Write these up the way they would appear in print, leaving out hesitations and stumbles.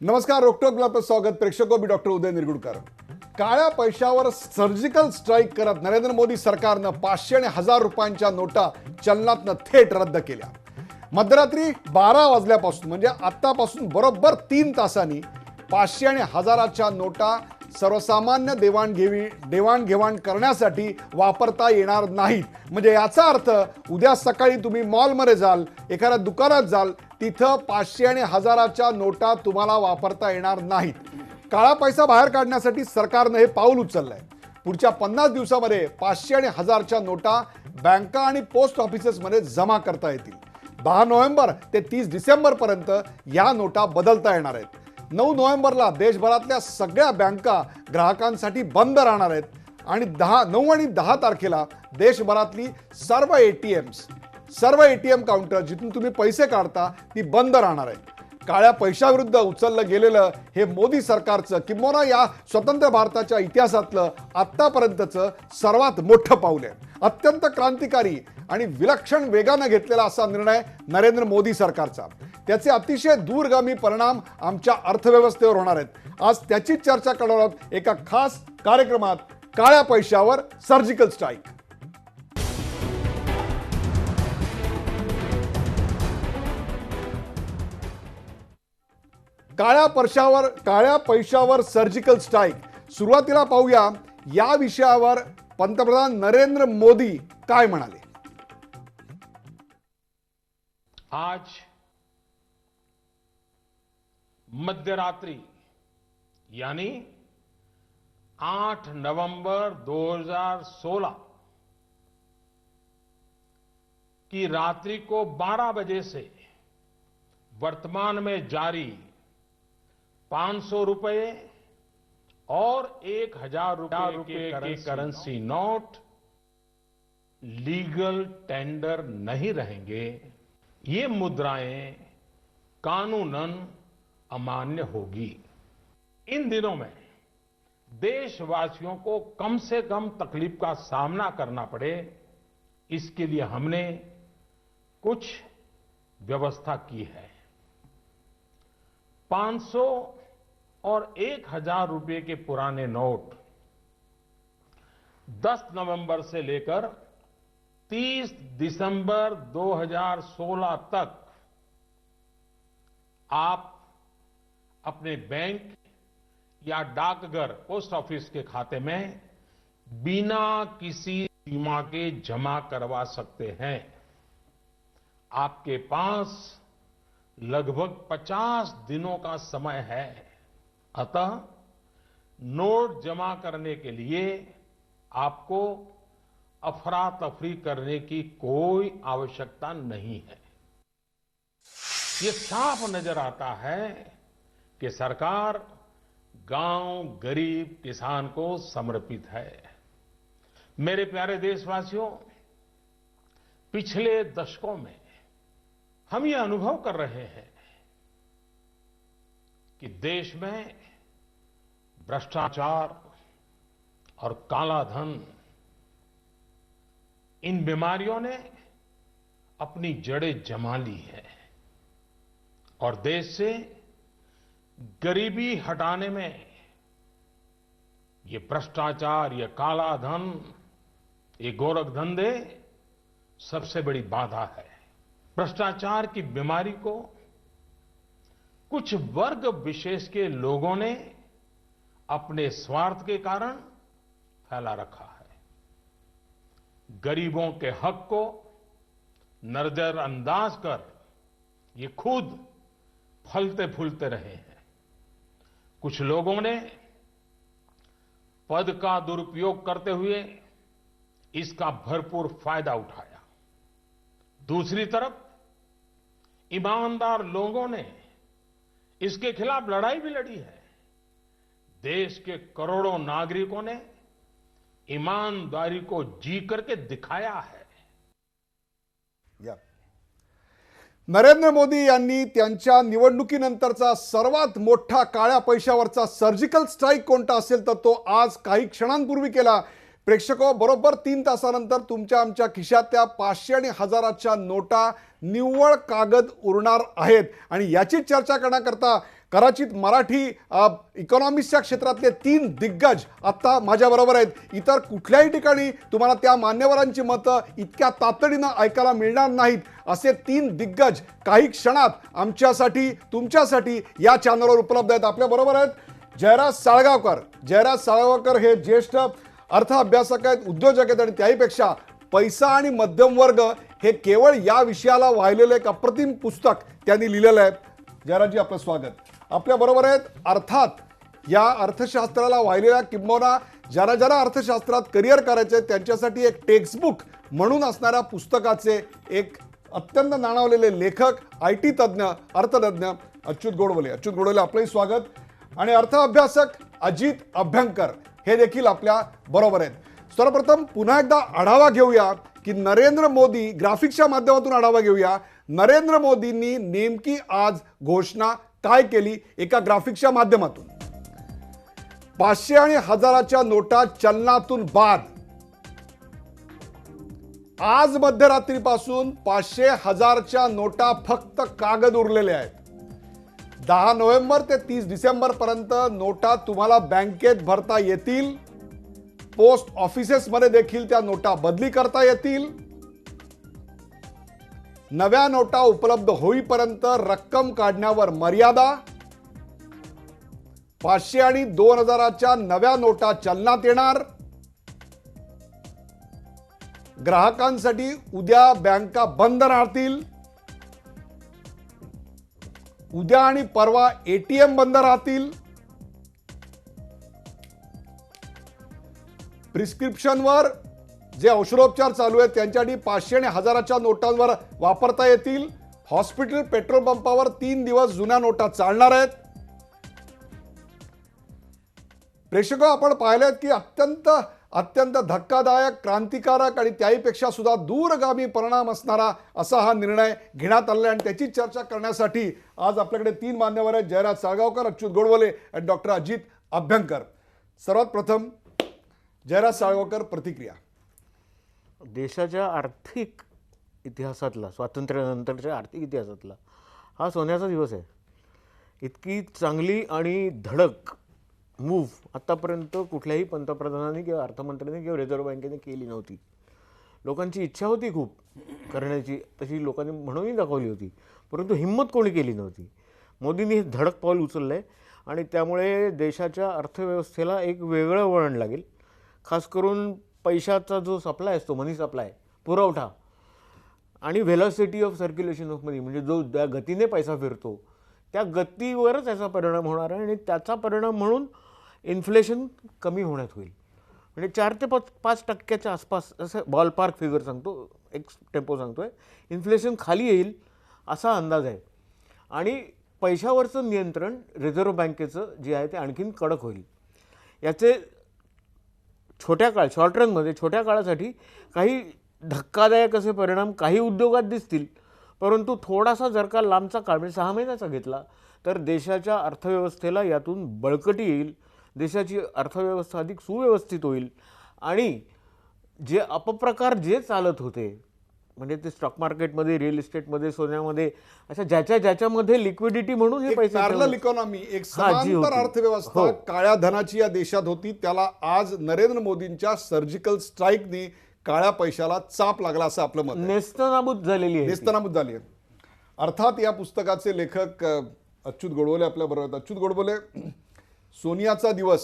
नमस्कार. रोकटोक आपलं स्वागत. प्रेक्षको, मी डॉक्टर उदय निरगुडकर. काळ्या पैशावर सर्जिकल स्ट्राईक करत नरेंद्र मोदी सरकारनं 500 आणि 1000 रुपयांच्या नोटा चलनातनं थेट रद्द केल्या. मध्यरात्री 12 वाजल्यापासून म्हणजे आत्तापासून बरोबर 3 तासांनी 500 आणि 1000च्या नोटा सर्वसामान्य देवाणघेवाण करण्यासाठी वापरता येणार नाहीत. म्हणजे याचा अर्थ उद्या सकाळी तुम्ही मॉलमध्ये जाल, एखाद्या दुकानात जाल, तिथं 500 आणि 1000च्या नोटा तुम्हाला वापरता येणार नाहीत. काळा पैसा बाहेर काढण्यासाठी सरकारनं हे पाऊल उचललंय. पुढच्या 50 दिवसामध्ये 500 आणि 1000च्या नोटा बँका आणि पोस्ट ऑफिसेसमध्ये जमा करता येतील. 10 नोव्हेंबर ते 30 डिसेंबरपर्यंत या नोटा बदलता येणार आहेत. 9 नोव्हेंबरला देशभरातल्या सगळ्या बँका ग्राहकांसाठी बंद राहणार आहेत आणि 9 आणि 10 तारखेला देशभरातली सर्व एटीएम काउंटर जिथून तुम्ही पैसे काढता ती बंद राहणार आहेत. काळ्या पैशाविरुद्ध उचललं गेलेलं हे मोदी सरकारचं किंबहुना या स्वतंत्र भारताच्या इतिहासातलं आत्तापर्यंतचं सर्वात मोठं पाऊल आहे. अत्यंत क्रांतिकारी आणि विलक्षण वेगानं घेतलेला असा निर्णय नरेंद्र मोदी सरकारचा. त्याचे अतिशय दूरगामी परिणाम आमच्या अर्थव्यवस्थेवर होणार आहेत. आज त्याची चर्चा करणार आहोत एका खास कार्यक्रमात. काळ्या पैशावर सर्जिकल स्ट्राईक. काळ्या पैशावर सर्जिकल स्ट्राईक. सुरुवातीला पाहूया या विषयावर पंतप्रधान नरेंद्र मोदी काय म्हणाले. आज मध्यरात्रि यानी 8 नवंबर 2016 की रात्रि को 12 बजे से वर्तमान में जारी 500 रुपए और 1000 रुपए के करेंसी नोट लीगल टेंडर नहीं रहेंगे. ये मुद्राएं कानूनन अमान्य होगी. इन दिनों में देशवासियों को कम से कम तकलीफ का सामना करना पड़े, इसके लिए हमने कुछ व्यवस्था की है. 500 और 1000 रुपए के पुराने नोट 10 नवंबर से लेकर 30 दिसंबर 2016 तक आप अपने बैंक या डाकघर पोस्ट ऑफिस के खाते में बिना किसी सीमा के जमा करवा सकते हैं. आपके पास लगभग 50 दिनों का समय है. अतः नोट जमा करने के लिए आपको अफरा तफरी करने की कोई आवश्यकता नहीं है. ये साफ नजर आता है कि सरकार गांव, गरीब, किसान को समर्पित है. मेरे प्यारे देशवासियों, पिछले दशकों में हम ये अनुभव कर रहे हैं कि देश में भ्रष्टाचार और काला धन, इन बीमारियों ने अपनी जड़ें जमा ली है और देश से गरीबी हटाने में ये भ्रष्टाचार, ये काला धन, ये गोरख धंधे सबसे बड़ी बाधा है. भ्रष्टाचार की बीमारी को कुछ वर्ग विशेष के लोगों ने अपने स्वार्थ के कारण फैला रखा है. गरीबों के हक को नजरअंदाज कर ये खुद फलते फूलते रहे हैं. कुछ लोगों ने पद का दुरुपयोग करते हुए इसका भरपूर फायदा उठाया. दूसरी तरफ ईमानदार लोगों ने इसके खिलाफ लड़ाई भी लड़ी है. देश के करोड़ों नागरिकों ने ईमानदारी को जी करके दिखाया है. नरेंद्र मोदी यांनी त्यांच्या निवडणुकीनंतरचा सर्वात मोठा काळ्या पैशावरचा सर्जिकल स्ट्राईक कोणता असेल तर तो आज काही क्षणांपूर्वी केला. प्रेक्षको, बरोबर 3 तासानंतर तुमच्या आमच्या खिशात त्या 500 आणि 1000च्या नोटा निव्वळ कागद उरणार आहेत आणि याची चर्चा करण्याकरता कदाचित मराठी इकॉनॉमिक्सच्या क्षेत्रातले 3 दिग्गज आत्ता माझ्याबरोबर आहेत. इतर कुठल्याही ठिकाणी तुम्हाला त्या मान्यवरांची मतं इतक्या तातडीनं ऐकायला मिळणार नाहीत. असे 3 दिग्गज काही क्षणात आमच्यासाठी तुमच्यासाठी या चॅनलवर उपलब्ध आहेत. आपल्याबरोबर आहेत जयराज साळगावकर. जयराज साळगावकर हे ज्येष्ठ अर्थ अभ्यासक आहेत, उद्योजक आहेत आणि त्याहीपेक्षा पैसा आणि मध्यमवर्ग हे केवळ या विषयाला वाहिलेलं एक अप्रतिम पुस्तक त्यांनी लिहिलेलं आहे. जयराजजी, आपलं स्वागत. आपल्या बरोबर आहेत अर्थात या अर्थशास्त्राला वाहिलेल्या किंबहुना ज्यांना अर्थशास्त्रात करिअर करायचे त्यांच्यासाठी एक टेक्स्टबुक म्हणून असणाऱ्या पुस्तकाचे एक अत्यंत नाणावलेले लेखक, IT तज्ज्ञ, अर्थतज्ञ अच्युत गोडबोले. अच्युत गोडबोले, आपलंही स्वागत. आणि अर्थ अभ्यासक अजित अभ्यंकर हे देखील आपल्या बरोबर आहेत. सर्वप्रथम पुन्हा एकदा आढावा घेऊया की नरेंद्र मोदी, ग्राफिक्सच्या माध्यमातून आढावा घेऊया, नरेंद्र मोदींनी नेमकी आज घोषणा काय केली एका ग्राफिक्सच्या माध्यमातून. 500 आणि 1000च्या नोटा चलनातून बाद. आज मध्यरात्रीपासून 500, 1000च्या नोटा फक्त कागद उरलेल्या आहेत. 10 नोव्हेंबर ते 30 डिसेंबर पर्यंत नोटा तुम्हाला बँकेत भरता येतील. पोस्ट ऑफिसेसमध्ये देखील त्या नोटा बदली करता येतील. नव्या नोटा उपलब्ध होईपर्यंत रक्कम काढण्यावर मर्यादा. 500 आणि 2000च्या नव्या नोटा चलनात येणार. ग्राहकांसाठी उद्या बँका बंद राहतील. उद्या आणि परवा ATM बंद राहतील. प्रिस्क्रिप्शनवर जे औषधोपचार चालू आहेत त्यांच्यासाठी 500 आणि 1000च्या नोटांवर वापरता येतील. हॉस्पिटल, पेट्रोल पंपावर 3 दिवस जुन्या नोटा चालणार आहेत. प्रेक्षक, आपण पाहिलेत की अत्यंत धक्कादायक, क्रांतिकारक आणि त्याहीपेक्षा सुद्धा दूरगामी परिणाम असणारा असा हा निर्णय घेण्यात आलेला आहे. आणि त्याची चर्चा करण्यासाठी आज आपल्याकडे 3 मान्यवर आहेत. जयराज साळगावकर, अच्युत गोडबोले आणि डॉक्टर अजित अभ्यंकर. सर्वात प्रथम जयराज साळगावकर, प्रतिक्रिया. देशाच्या आर्थिक इतिहासातला, स्वातंत्र्यानंतरच्या आर्थिक इतिहासातला हा सोन्याचा दिवस आहे. इतकी चांगली आणि धडक मूव्ह आत्तापर्यंत कुठल्याही पंतप्रधानांनी किंवा अर्थमंत्र्यांनी किंवा रिझर्व्ह बँकेने केली नव्हती. लोकांची इच्छा होती खूप करण्याची, तशी लोकांनी म्हणूनही दाखवली होती, परंतु हिंमत कोणी केली नव्हती. मोदींनी हे धडक पाऊल उचललं आहे आणि त्यामुळे देशाच्या अर्थव्यवस्थेला एक वेगळं वळण लागेल. खास करून पैशाचा जो सप्लाय असतो, मनी सप्लाय, पुरवठा आणि व्हेलॉसिटी ऑफ सर्क्युलेशन ऑफ मनी, म्हणजे जो त्या गतीने पैसा फिरतो त्या गतीवरच याचा परिणाम होणार आहे. आणि त्याचा परिणाम म्हणून इन्फ्लेशन कमी होण्यात होईल. म्हणजे 4 ते 5% आसपास असं बॉलपार्क फिगर सांगतो, एक टेम्पो सांगतो आहे, इन्फ्लेशन खाली येईल असा अंदाज आहे. आणि पैशावरचं नियंत्रण रिझर्व्ह बँकेचं जे आहे ते आणखीन कडक होईल. याचे शॉर्ट रनमध्ये छोट्या काळासाठी काही धक्कादायक असे परिणाम काही उद्योगात दिसतील, परंतु थोडासा जर का लांबचा काळ म्हणजे 6 महिन्याचा घेतला तर देशाच्या अर्थव्यवस्थेला यातून बळकटी येईल. देशाची अर्थव्यवस्था अधिक सुव्यवस्थित होईल आणि जे अपप्रकार जे चालत होते, म्हणजे ते स्टॉक मार्केटमध्ये, रिअल इस्टेटमध्ये, सोन्यामध्ये, अशा ज्याच्यामध्ये लिक्विडिटी म्हणून हे पैसे पॅरलल इकॉनॉमी, एक समांतर अर्थव्यवस्था काळ्या धनाची या देशात होती, त्याला आज नरेंद्र मोदींच्या सर्जिकल स्ट्राईकनी काळ्या पैशाला चाप लागला असं आपलं मत. नेस्तनाबूत झालेली आहे, नेस्तनाबूत झाली आहे. अर्थात या पुस्तकाचे लेखक अच्युत गोडबोले आपल्या बरोबर आहेत. अच्युत गोडबोले, सोनियाचा दिवस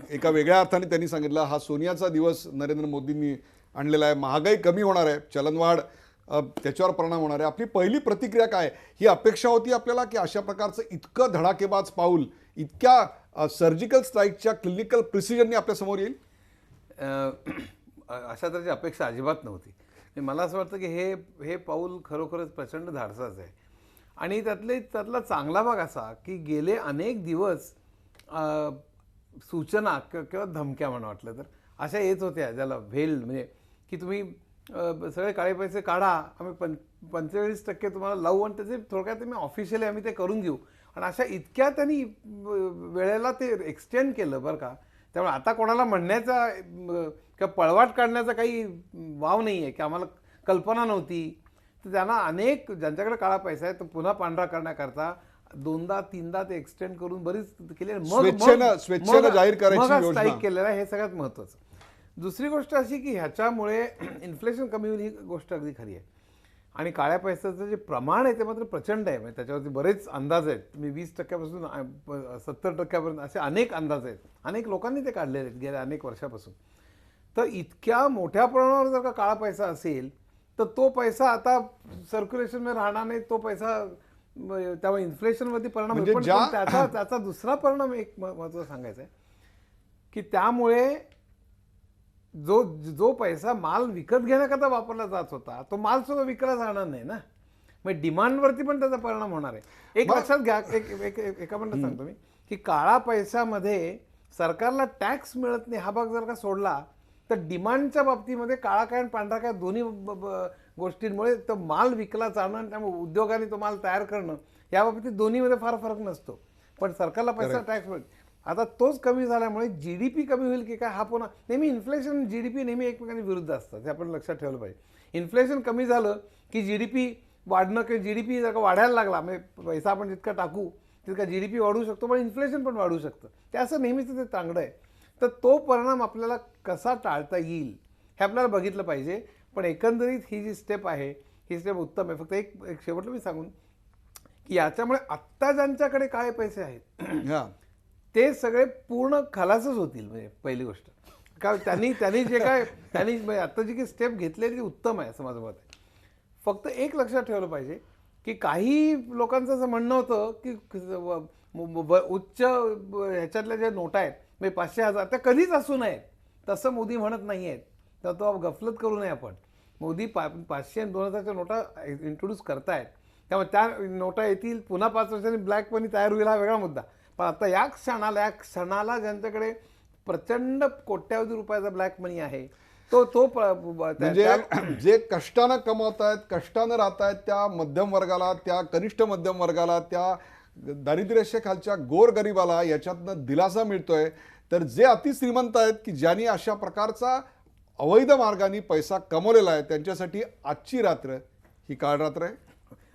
एका वेगळ्या अर्थाने त्यांनी सांगितलं, हा सोनियाचा दिवस नरेंद्र मोदींनी आणलेला आहे. महागाई कमी होणार आहे, चलनवाढ त्याच्यावर परिणाम होणार आहे. आपली पहिली प्रतिक्रिया काय? ही अपेक्षा होती आपल्याला की अशा प्रकारचं इतकं धडाकेबाज पाऊल इतक्या सर्जिकल स्ट्राईकच्या क्लिनिकल प्रिसिजनने आपल्या समोर येईल? अशा तऱ्हेची अपेक्षा अजिबात नव्हती. मला असं वाटतं की हे पाऊल खरोखरच प्रचंड धाडसाचं आहे. आणि त्यातला चांगला भाग असा की गेले अनेक दिवस सूचना किंवा धमक्या म्हणून वाटलं तर अशा येत होत्या, ज्याला व्हेल, म्हणजे की तुम्ही सगळे काळे पैसे काढा, आम्ही 45% तुम्हाला लावू आणि त्याचे थोडक्यात तुम्ही ऑफिशियली आम्ही ते करून घेऊ. आणि अशा इतक्या त्यांनी वेळेला ते एक्सटेंड केलं बरं का. त्यामुळे आता कोणाला म्हणण्याचा किंवा पळवाट काढण्याचा काही वाव नाही आहे की आम्हाला कल्पना नव्हती. तर त्यांना ज्यांच्याकडे काळा पैसा आहे तो पुन्हा पांढरा करण्याकरता दोनदा तीनदा ते एक्सटेंड करून बरीच केली स्वेच्छेनं जाहीर करायची योजना. स्ट्राईक केलेला आहे, हे सगळ्यात महत्त्वाचं. दुसरी गोष्ट अशी की ह्याच्यामुळे इन्फ्लेशन कमी होईल, ही गोष्ट अगदी खरी आहे. आणि काळ्या पैशाचं जे प्रमाण आहे ते मात्र प्रचंड आहे. म्हणजे त्याच्यावरती बरेच अंदाज आहेत. तुम्ही 20% पासून 70% असे अनेक अंदाज आहेत. अनेक लोकांनी ते काढलेले आहेत गेल्या अनेक वर्षापासून. तर इतक्या मोठ्या प्रमाणावर जर का काळा पैसा असेल तर तो पैसा आता सर्क्युलेशनमध्ये राहणार नाही. तो पैसा त्यामुळे इन्फ्लेशनवरती परिणाम म्हणजे होईल. पण त्याचा दुसरा परिणाम एक महत्त्वाचा सांगायचा आहे की त्यामुळे जो पैसा माल विकत घेण्याकरता वापरला जात होता तो माल सुद्धा विकला जाणार नाही ना. मग डिमांडवरती पण त्याचा परिणाम होणार आहे. एक लक्षात घ्या, एका मिनिटात सांगतो मी की काळा पैशामध्ये सरकारला टॅक्स मिळत नाही हा भाग जर का सोडला तर डिमांडच्या बाबतीमध्ये काळा काय आणि पांढरा काय दोन्ही गोष्टींमुळे तो माल विकला जाणं आणि त्यामुळे उद्योगाने तो माल तयार करणं या बाबतीत दोन्हीमध्ये फार फरक नसतो. पण सरकारला पैसा टॅक्स मिळतो. आता तोच कमी झाल्यामुळे जीडीपी कमी होईल की काय हा पुन्हा नेहमी इन्फ्लेशन जीडीपी नेहमी एकमेकांनी विरुद्ध असतात, हे आपण लक्षात ठेवलं पाहिजे. इन्फ्लेशन कमी झालं की जीडीपी वाढणं किंवा जीडीपी जर का वाढायला लागला म्हणजे पैसा आपण जितका टाकू तितका जीडीपी वाढू शकतो, पण इन्फ्लेशन पण वाढू शकतं. ते असं नेहमीच ते चांगलं आहे. तर तो परिणाम आपल्याला कसा टाळता येईल हे आपल्याला बघितलं पाहिजे. पण एकंदरीत ही जी स्टेप आहे ही स्टेप उत्तम आहे. फक्त एक शेवटलं मी सांगून की याच्यामुळे आत्ता ज्यांच्याकडे काळे पैसे आहेत ते सगळे पूर्ण खलासच होतील. म्हणजे पहिली गोष्ट का त्यांनी जे काय त्यांनी आता जी काही स्टेप घेतलेली ती उत्तम आहे असं माझं मत आहे. फक्त एक लक्षात ठेवलं पाहिजे की काही लोकांचं असं म्हणणं होतं की उच्च ह्याच्यातल्या ज्या नोटा आहेत म्हणजे 500,000 त्या कधीच असू नयेत, तसं मोदी म्हणत नाही आहेत. तर तो गफलत करू नये आपण. मोदी 500 आणि 2000च्या नोटा इंट्रोड्यूस करतायत, त्यामुळे त्या नोटा येतील. पुन्हा 5 वर्षांनी ब्लॅक मनी तयार होईल हा वेगळा मुद्दा. पण आता या क्षणाला ज्यांच्याकडे प्रचंड कोट्यावधी रुपयाचा ब्लॅक मनी आहे तो म्हणजे जे कष्टानं कमवत आहेत, कष्टानं राहत आहेत, त्या मध्यम वर्गाला, त्या कनिष्ठ मध्यम वर्गाला, त्या दारिद्र्यरेषेखालच्या गोरगरिबाला याच्यातनं दिलासा मिळतोय. तर जे अतिश्रीमंत आहेत की ज्यांनी अशा प्रकारचा अवैध मार्गाने पैसा कमवलेला आहे त्यांच्यासाठी आजची रात्र ही काळ रात्र आहे.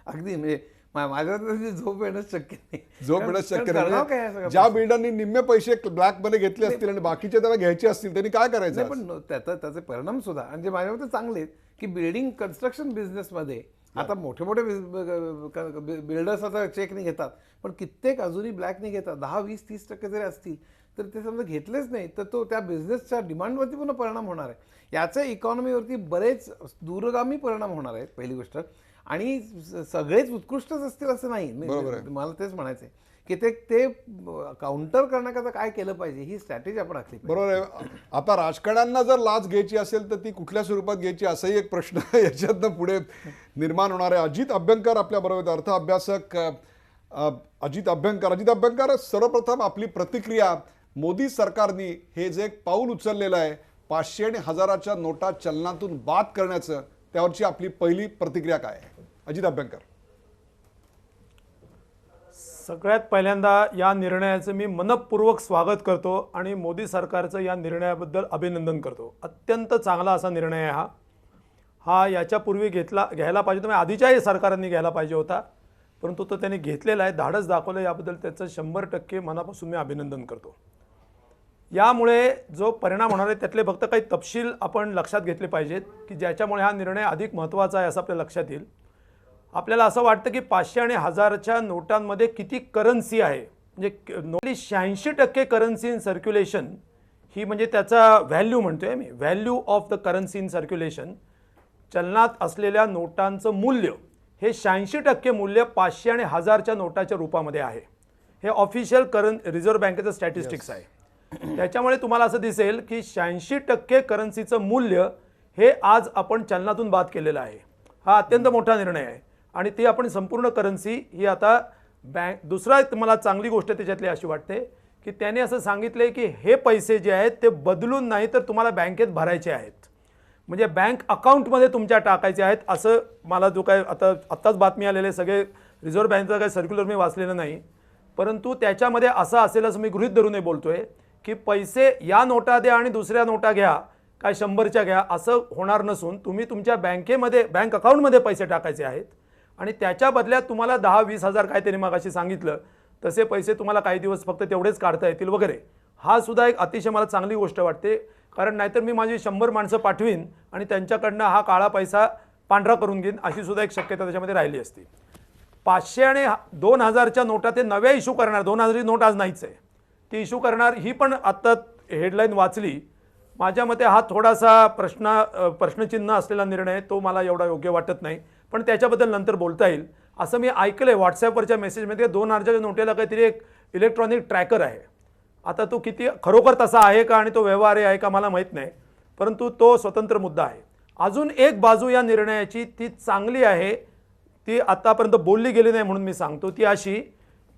अगदी म्हणजे माझ्या झोप येणंच शक्य नाही. झोप येणंच शक्य नाही. ज्या बिल्डरनी निम्मे पैसे ब्लॅक मध्ये घेतले असतील आणि बाकीचे त्याला घ्यायचे असतील त्यांनी काय करायचं. पण त्याचे परिणाम सुद्धा म्हणजे माझ्या मते चांगले आहेत की बिल्डिंग कन्स्ट्रक्शन बिझनेसमध्ये आता मोठे बिल्डर्स आता चेक नाही घेतात, पण कित्येक अजूनही ब्लॅक नाही घेतात. 10, 20, 30% जरी असतील तर ते समजा घेतलेच नाही तर तो त्या बिझनेसच्या डिमांडवरती पुन्हा परिणाम होणार आहे. याचा इकॉनॉमीवरती बरेच दूरगामी परिणाम होणार आहेत पहिली गोष्ट. आणि सगळेच उत्कृष्टच असतील असं नाही. मला तेच म्हणायचं आहे की ते काउंटर करण्याकरता काय केलं पाहिजे ही स्ट्रॅटेजी आपण आखली. बरोबर आहे. आता राजकारण्यांना जर लाच घ्यायची असेल तर ती कुठल्या स्वरूपात घ्यायची असाही एक प्रश्न याच्यातनं पुढे निर्माण होणार आहे. अजित अभ्यंकर आपल्या बरोबर, अर्थ अभ्यासक अजित अभ्यंकर, सर्वप्रथम आपली प्रतिक्रिया. मोदी सरकारने हे जे एक पाऊल उचललेलं आहे 500 आणि 1000च्या नोटा चलनातून बाद करण्याचं, त्यावरची आपली पहिली प्रतिक्रिया काय आहे अजित अभ्यंकर? सगळ्यात पहिल्यांदा या निर्णयाचं मी मनपूर्वक स्वागत करतो आणि मोदी सरकारचं या निर्णयाबद्दल अभिनंदन करतो. अत्यंत चांगला असा निर्णय आहे हा याच्यापूर्वी घ्यायला पाहिजे होता, आधीच्याही सरकारने घ्यायला पाहिजे होता, परंतु तो त्यांनी घेतलेला आहे, धाडस दाखवलं. याबद्दल त्याचं 100% मनापासून मी अभिनंदन करतो. यामुळे जो परिणाम होणार आहे त्यातले फक्त काही तपशील आपण लक्षात घेतले पाहिजेत की ज्याच्यामुळे हा निर्णय अधिक महत्त्वाचा आहे असं आपल्या लक्षात येईल. आपल्याला असं वाटतं की 500 आणि 1000च्या नोटांमध्ये किती करन्सी आहे, म्हणजे नोटली 86% करन्सी इन सर्क्युलेशन ही म्हणजे त्याचा व्हॅल्यू म्हणतोय मी, value of the currency in circulation. चलनात असलेल्या नोटांचं मूल्य हे 86% मूल्य 500 आणि 1000च्या नोटाच्या रूपामध्ये आहे. हे ऑफिशियल रिझर्व्ह बँकेचं स्टॅटिस्टिक्स आहे. त्याच्यामुळे तुम्हाला असं दिसेल की 86% करन्सीचं मूल्य हे आज आपण चलनातून बाद केलेलं आहे. हा अत्यंत मोठा निर्णय आहे आणि ती आपण संपूर्ण करन्सी ही आता दुसरा मला चांगली गोष्ट त्याच्यातली अशी वाटते की त्याने असं सांगितले की हे पैसे जे आहेत ते बदलून नाही तर तुम्हाला बँकेत भरायचे आहेत, म्हणजे बँक अकाउंटमध्ये तुमच्या टाकायचे आहेत. असं मला जो काय आत्ताच बातमी आलेले सगळे रिझर्व्ह बँकेचं काही सर्क्युलर मी वाचलेलं नाही, परंतु त्याच्यामध्ये असं असेल असं मी गृहीत धरूनही बोलतोय की पैसे या नोटा द्या आणि दुसऱ्या नोटा घ्या, काय 100च्या घ्या, असं होणार नसून तुम्ही तुमच्या बँकेमध्ये बँक अकाउंटमध्ये पैसे टाकायचे आहेत आणि त्याच्या बदल्यात तुम्हाला 10-20 हजार काय त्यांनी मगाशी सांगितलं तसे पैसे तुम्हाला काही दिवस फक्त तेवढेच काढता येतील वगैरे. हा सुद्धा एक अतिशय मला चांगली गोष्ट वाटते, कारण नाहीतर मी माझी 100 माणसं पाठवीन आणि त्यांच्याकडनं हा काळा पैसा पांढरा करून घेईन, अशी सुद्धा एक शक्यता त्याच्यामध्ये राहिली असती. 500 आणि 2000च्या नोटा ते नव्या इश्यू करणार, 2000ची नोट आज नाहीच आहे, ती इश्यू करणार. ही पण आत्ता हेडलाईन वाचली. माझ्या मते हा थोडासा प्रश्नचिन्ह असलेला निर्णय, तो मला एवढा योग्य वाटत नाही, पण त्याच्याबद्दल नंतर बोलता येईल. असं मी ऐकलंय व्हॉट्सॲपवरच्या मेसेजमध्ये 2000च्या नोटेला काहीतरी एक इलेक्ट्रॉनिक ट्रॅकर आहे. आता तो किती खरोखर तसा आहे का आणि तो व्यवहार्य आहे का मला माहीत नाही, परंतु तो स्वतंत्र मुद्दा आहे. अजून एक बाजू या निर्णयाची ती चांगली आहे, ती आतापर्यंत बोलली गेली नाही म्हणून मी सांगतो, ती अशी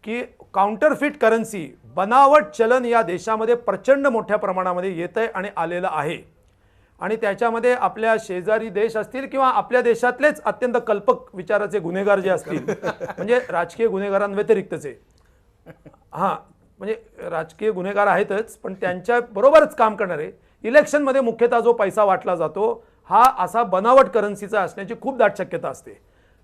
की काउंटरफिट करन्सी, बनावट चलन या देशामध्ये प्रचंड मोठ्या प्रमाणामध्ये येतंय आणि आलेलं आहे. आणि त्याच्यामध्ये आपल्या शेजारी देश असतील किंवा आपल्या देशातलेच अत्यंत कल्पक विचाराचे गुन्हेगार जे असतील, म्हणजे राजकीय गुन्हेगारांव्यतिरिक्तचे, हां म्हणजे राजकीय गुन्हेगार आहेतच, पण त्यांच्या बरोबरच काम करणारे, इलेक्शनमध्ये मुख्यतः जो पैसा वाटला जातो हा असा बनावट करन्सीचा असण्याची खूप दाट शक्यता असते.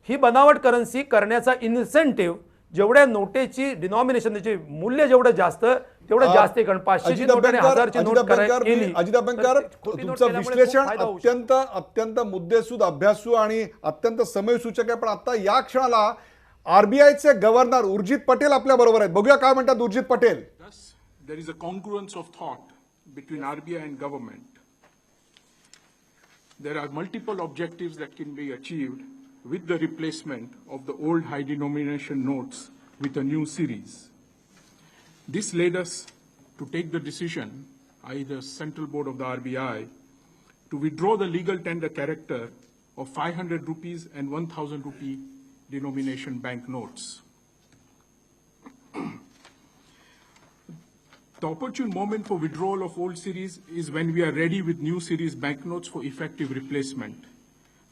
ही बनावट करन्सी करण्याचा इन्सेंटिव्ह जेवढ्या नोटेची डिनॉमिनेशन, त्याचे मूल्य जेवढं जास्त तेवढं जास्त, कारण 500ची नोट आणि 1000ची नोट करायला गेली. अजित अभ्यंकर, तुमचं विश्लेषण अत्यंत मुद्देसूद, अभ्यासू आणि अत्यंत समयसूचक आहे. पण आता या क्षणाला आरबीआयचे गव्हर्नर उर्जित पटेल आपल्या बरोबर आहेत. बघूया काय म्हणतात Urjit Patel. Thus, there is a congruence of thought between RBI and government. There are multiple objectives that can be achieved with the replacement of the old high denomination notes with a new series. This led us to take the decision, i.e. the Central Board of the RBI, to withdraw the legal tender character of 500 rupees and 1000 rupee denomination bank notes. The opportune moment for withdrawal of old series is when we are ready with new series banknotes for effective replacement.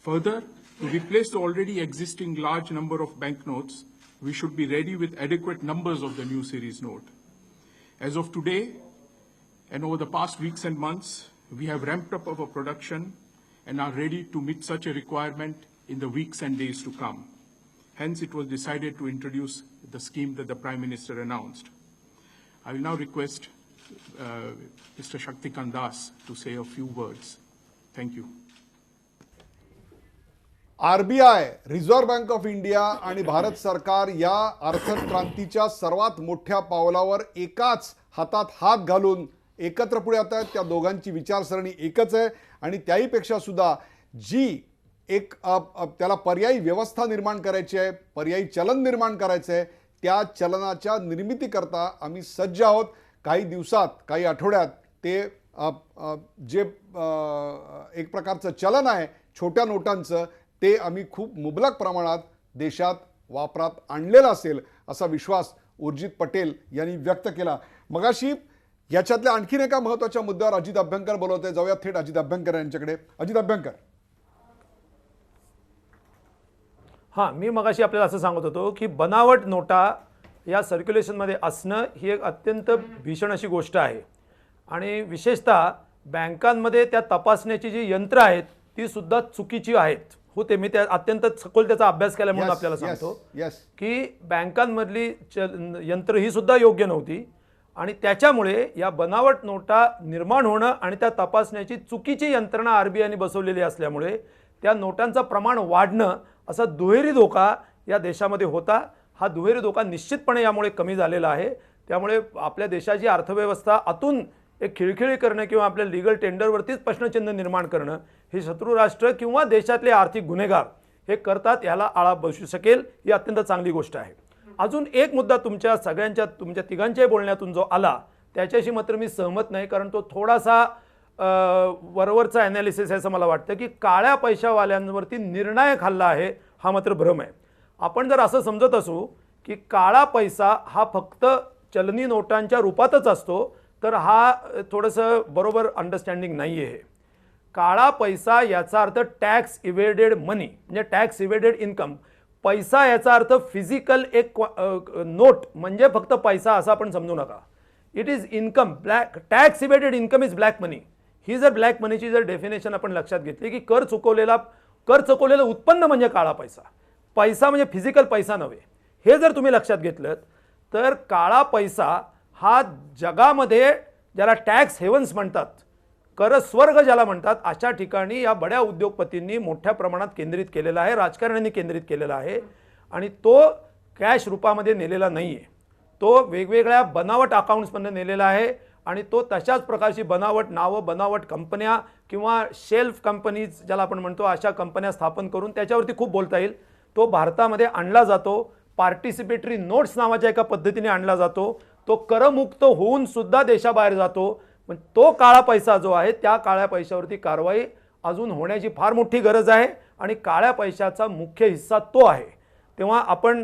Further, to replace the already existing large number of banknotes, we should be ready with adequate numbers of the new series note. As of today, and over the past weeks and months, we have ramped up our production and are ready to meet such a requirement in the weeks and days to come. Hence, it was decided to introduce the scheme that the Prime Minister announced. I will now request Mr. Shaktikant Das to say a few words. Thank you. RBI, reserve bank of India आणि भारत सरकार या अर्थक्रांतीच्या सर्वात मोठ्या पावलावर एकाच हातात हात घालून एकत्र पुढे येत आहेत. त्या दोघांची विचारसरणी एकच आहे आणि त्याहीपेक्षा सुद्धा जी एक त्याला पर्यायी व्यवस्था निर्माण करायची आहे, पर्यायी चलन निर्माण करायचं आहे, त्या चलनाच्या निर्मितीकरता आम्ही सज्ज आहोत. काही दिवसात, काही आठवड्यात ते जे एक प्रकारचं चलन आहे छोट्या नोटांचं, ते आम्ही खूप मुबलक प्रमाणात देशात वापरात आणलेलं असेल असा विश्वास उर्जित पटेल यांनी व्यक्त केला. मगाशी याच्यातल्या आणखीन एका महत्त्वाच्या मुद्द्यावर अजित अभ्यंकर बोलवते. जाऊया थेट अजित अभ्यंकर यांच्याकडे. अजित अभ्यंकर. हां, मी मगाशी आपल्याला असं सांगत होतो की बनावट नोटा या सर्क्युलेशनमध्ये असणं ही एक अत्यंत भीषण अशी गोष्ट आहे आणि विशेषतः बँकांमध्ये त्या तपासण्याची जी यंत्र आहेत ती सुद्धा चुकीची आहेत. होते, मी त्या अत्यंत सखोल त्याचा अभ्यास केला म्हणून आपल्याला सांगतो की बँकांमधली यंत्र ही सुद्धा योग्य नव्हती आणि त्याच्यामुळे या बनावट नोटा निर्माण होणं आणि त्या तपासण्याची चुकीची यंत्रणा आरबीआयने बसवलेली असल्यामुळे त्या नोटांचं प्रमाण वाढणं असा दुहेरी धोका या देशामध्ये होता. हा दुहेरी धोका निश्चितपणे यामुळे कमी झालेला आहे. त्यामुळे आपल्या देशाची अर्थव्यवस्था आतून एक खिळखिळी करणं किंवा आपल्या लीगल टेंडरवरतीच प्रश्नचिन्ह निर्माण करणं हे शत्रू राष्ट्र किंवा देशातले आर्थिक गुन्हेगार हे करतात, याला आळा बसू शकेल. ही अत्यंत चांगली गोष्ट आहे. अजून एक मुद्दा तुमच्या तिघांच्याही बोलण्यातून जो आला त्याच्याशी मात्र मी सहमत नाही, कारण तो थोडासा वरवरचा ॲनालिसिस आहे असं मला वाटतं की काळ्या पैशावाल्यांवरती निर्णायक हल्ला आहे, हा मात्र भ्रम आहे. आपण जर असं समजत असू की काळा पैसा हा फक्त चलनी नोटांच्या रूपातच असतो तर हा थोडंसं बरोबर अंडरस्टँडिंग नाही आहे. काळा पैसा याचा अर्थ टॅक्स इव्हेडेड मनी, म्हणजे टॅक्स इव्हेडेड इन्कम. पैसा याचा अर्थ फिजिकल एक नोट म्हणजे फक्त पैसा असं आपण समजू नका. It is income. Tax evaded income is black money. ही जर ब्लॅक मनीची जर डेफिनेशन आपण लक्षात घेतली की कर चुकवलेलं उत्पन्न म्हणजे काळा पैसा. पैसा म्हणजे फिजिकल पैसा नव्हे. हे जर तुम्ही लक्षात घेतलं तर काळा पैसा हा जगामध्ये ज्याला टॅक्स हेवन्स म्हणतात, कर स्वर्ग ज्याला म्हणतात, अशा ठिकाणी या बड्या उद्योगपतींनी मोठ्या प्रमाणात केंद्रित केलेला आहे, राजकारण्यांनी केंद्रित केलेला आहे. आणि तो कॅश रूपामध्ये नेलेला नाही आहे, तो वेगवेगळ्या बनावट अकाउंट्समध्ये नेलेला आहे. आणि तो तशाच प्रकारची बनावट नावं, बनावट कंपन्या किंवा शेल्फ कंपनीज ज्याला आपण म्हणतो, अशा कंपन्या स्थापन करून त्याच्यावरती खूप बोलता येईल. तो भारतामध्ये आणला जातो, पार्टिसिपेटरी नोट्स नावाच्या एका पद्धतीने आणला जातो. तो करमुक्त होऊन सुद्धा देशाबाहेर जातो. पण तो काळा पैसा जो आहे, त्या काळ्या पैशावरती कारवाई अजून होण्याची फार मोठी गरज आहे. आणि काळ्या पैशाचा मुख्य हिस्सा तो आहे. तेव्हा आपण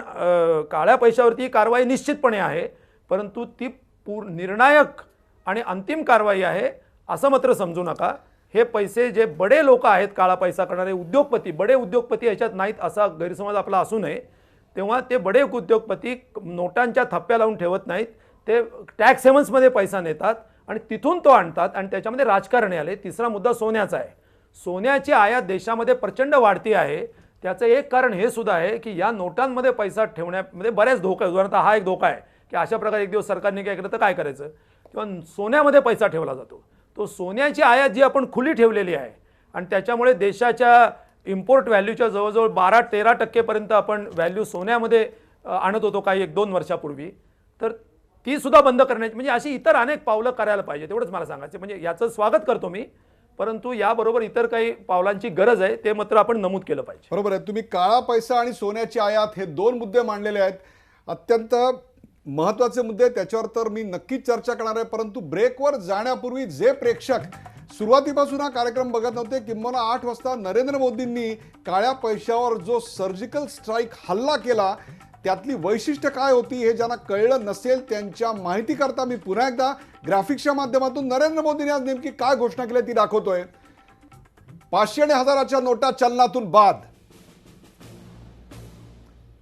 काळ्या पैशावरती कारवाई निश्चितपणे आहे, परंतु ती निर्णायक आणि अंतिम कारवाई आहे असं मात्र समजू नका. हे पैसे जे बडे लोक आहेत, काळा पैसा करणारे उद्योगपती, बडे उद्योगपती याच्यात नाहीत असा गैरसमज आपला असू नये. तेव्हा ते बडे उद्योगपती नोटांच्या थप्प्या लावून ठेवत नाहीत, ते टॅक्स हेवन्समध्ये पैसा नेतात आणि तिथून तो आणतात आणि त्याच्यामध्ये राजकारणी आले. तिसरा मुद्दा सोन्याचा आहे. सोन्याची आयात देशामध्ये प्रचंड वाढती आहे. त्याचं एक कारण हे सुद्धा आहे की या नोटांमध्ये पैसा ठेवण्यामध्ये बऱ्याच धोका आहे. उदाहरणार्थ हा एक धोका आहे की अशा प्रकारे एक दिवस सरकारने काय केलं तर काय करायचं, किंवा सोन्यामध्ये पैसा ठेवला जातो. तो सोन्याची आयात जी आपण खुली ठेवलेली आहे आणि त्याच्यामुळे देशाच्या इम्पोर्ट व्हॅल्यूच्या जवळजवळ 12-13% पर्यंत आपण व्हॅल्यू सोन्यामध्ये आणत होतो काही 1-2 वर्षापूर्वी. तर ती सुद्धा बंद करण्याची, म्हणजे अशी इतर अनेक पावलं करायला पाहिजे. तेवढंच मला सांगायचं. म्हणजे याचं स्वागत करतो मी, परंतु याबरोबर इतर काही पावलांची गरज आहे, ते मात्र आपण नमूद केलं पाहिजे. बरोबर आहे. तुम्ही काळा पैसा आणि सोन्याची आयात हे 2 मुद्दे मांडलेले आहेत, अत्यंत महत्त्वाचे मुद्दे. त्याच्यावर तर मी नक्कीच चर्चा करणार आहे. परंतु ब्रेकवर जाण्यापूर्वी जे प्रेक्षक सुरुवातीपासून हा कार्यक्रम बघत नव्हते, किंबहुना 8 वाजता नरेंद्र मोदींनी काळ्या पैशावर जो सर्जिकल स्ट्राईक हल्ला केला, त्यातली वैशिष्ट्य काय होती हे ज्यांना कळलं नसेल त्यांच्या माहितीकरता मी पुन्हा एकदा ग्राफिक्सच्या माध्यमातून नरेंद्र मोदींनी आज नेमकी काय घोषणा केली ती दाखवतोय. 500 आणि 1000च्या नोटा चलनातून बाद.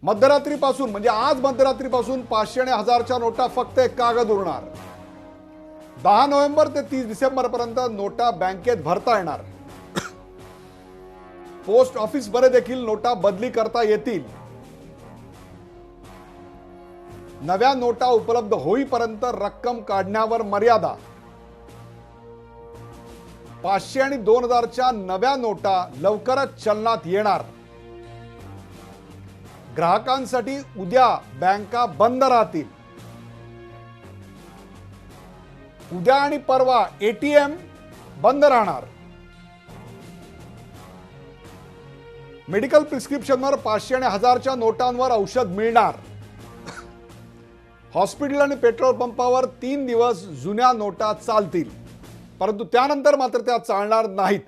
मध्यरात्रीपासून, म्हणजे आज मध्यरात्रीपासून 500 आणि 1000च्या नोटा फक्त एक कागद उरणार. 10 नोव्हेंबर ते 30 डिसेंबर पर्यंत नोटा बँकेत भरता येणार. पोस्ट ऑफिस मध्ये देखील नोटा बदली करता येतील. नव्या नोटा उपलब्ध होईपर्यंत रक्कम काढण्यावर मर्यादा. 500 आणि 2000च्या नव्या नोटा लवकरच चलनात येणार. ग्राहकांसाठी उद्या बँका बंद राहतील. उद्या आणि परवा एटीएम बंद राहणार. मेडिकल प्रिस्क्रिप्शनवर 500 आणि 1000च्या नोटांवर औषध मिळणार. हॉस्पिटल आणि पेट्रोल पंपावर 3 दिवस जुन्या नोटा चालतील, परंतु त्यानंतर मात्र त्या चालणार नाहीत.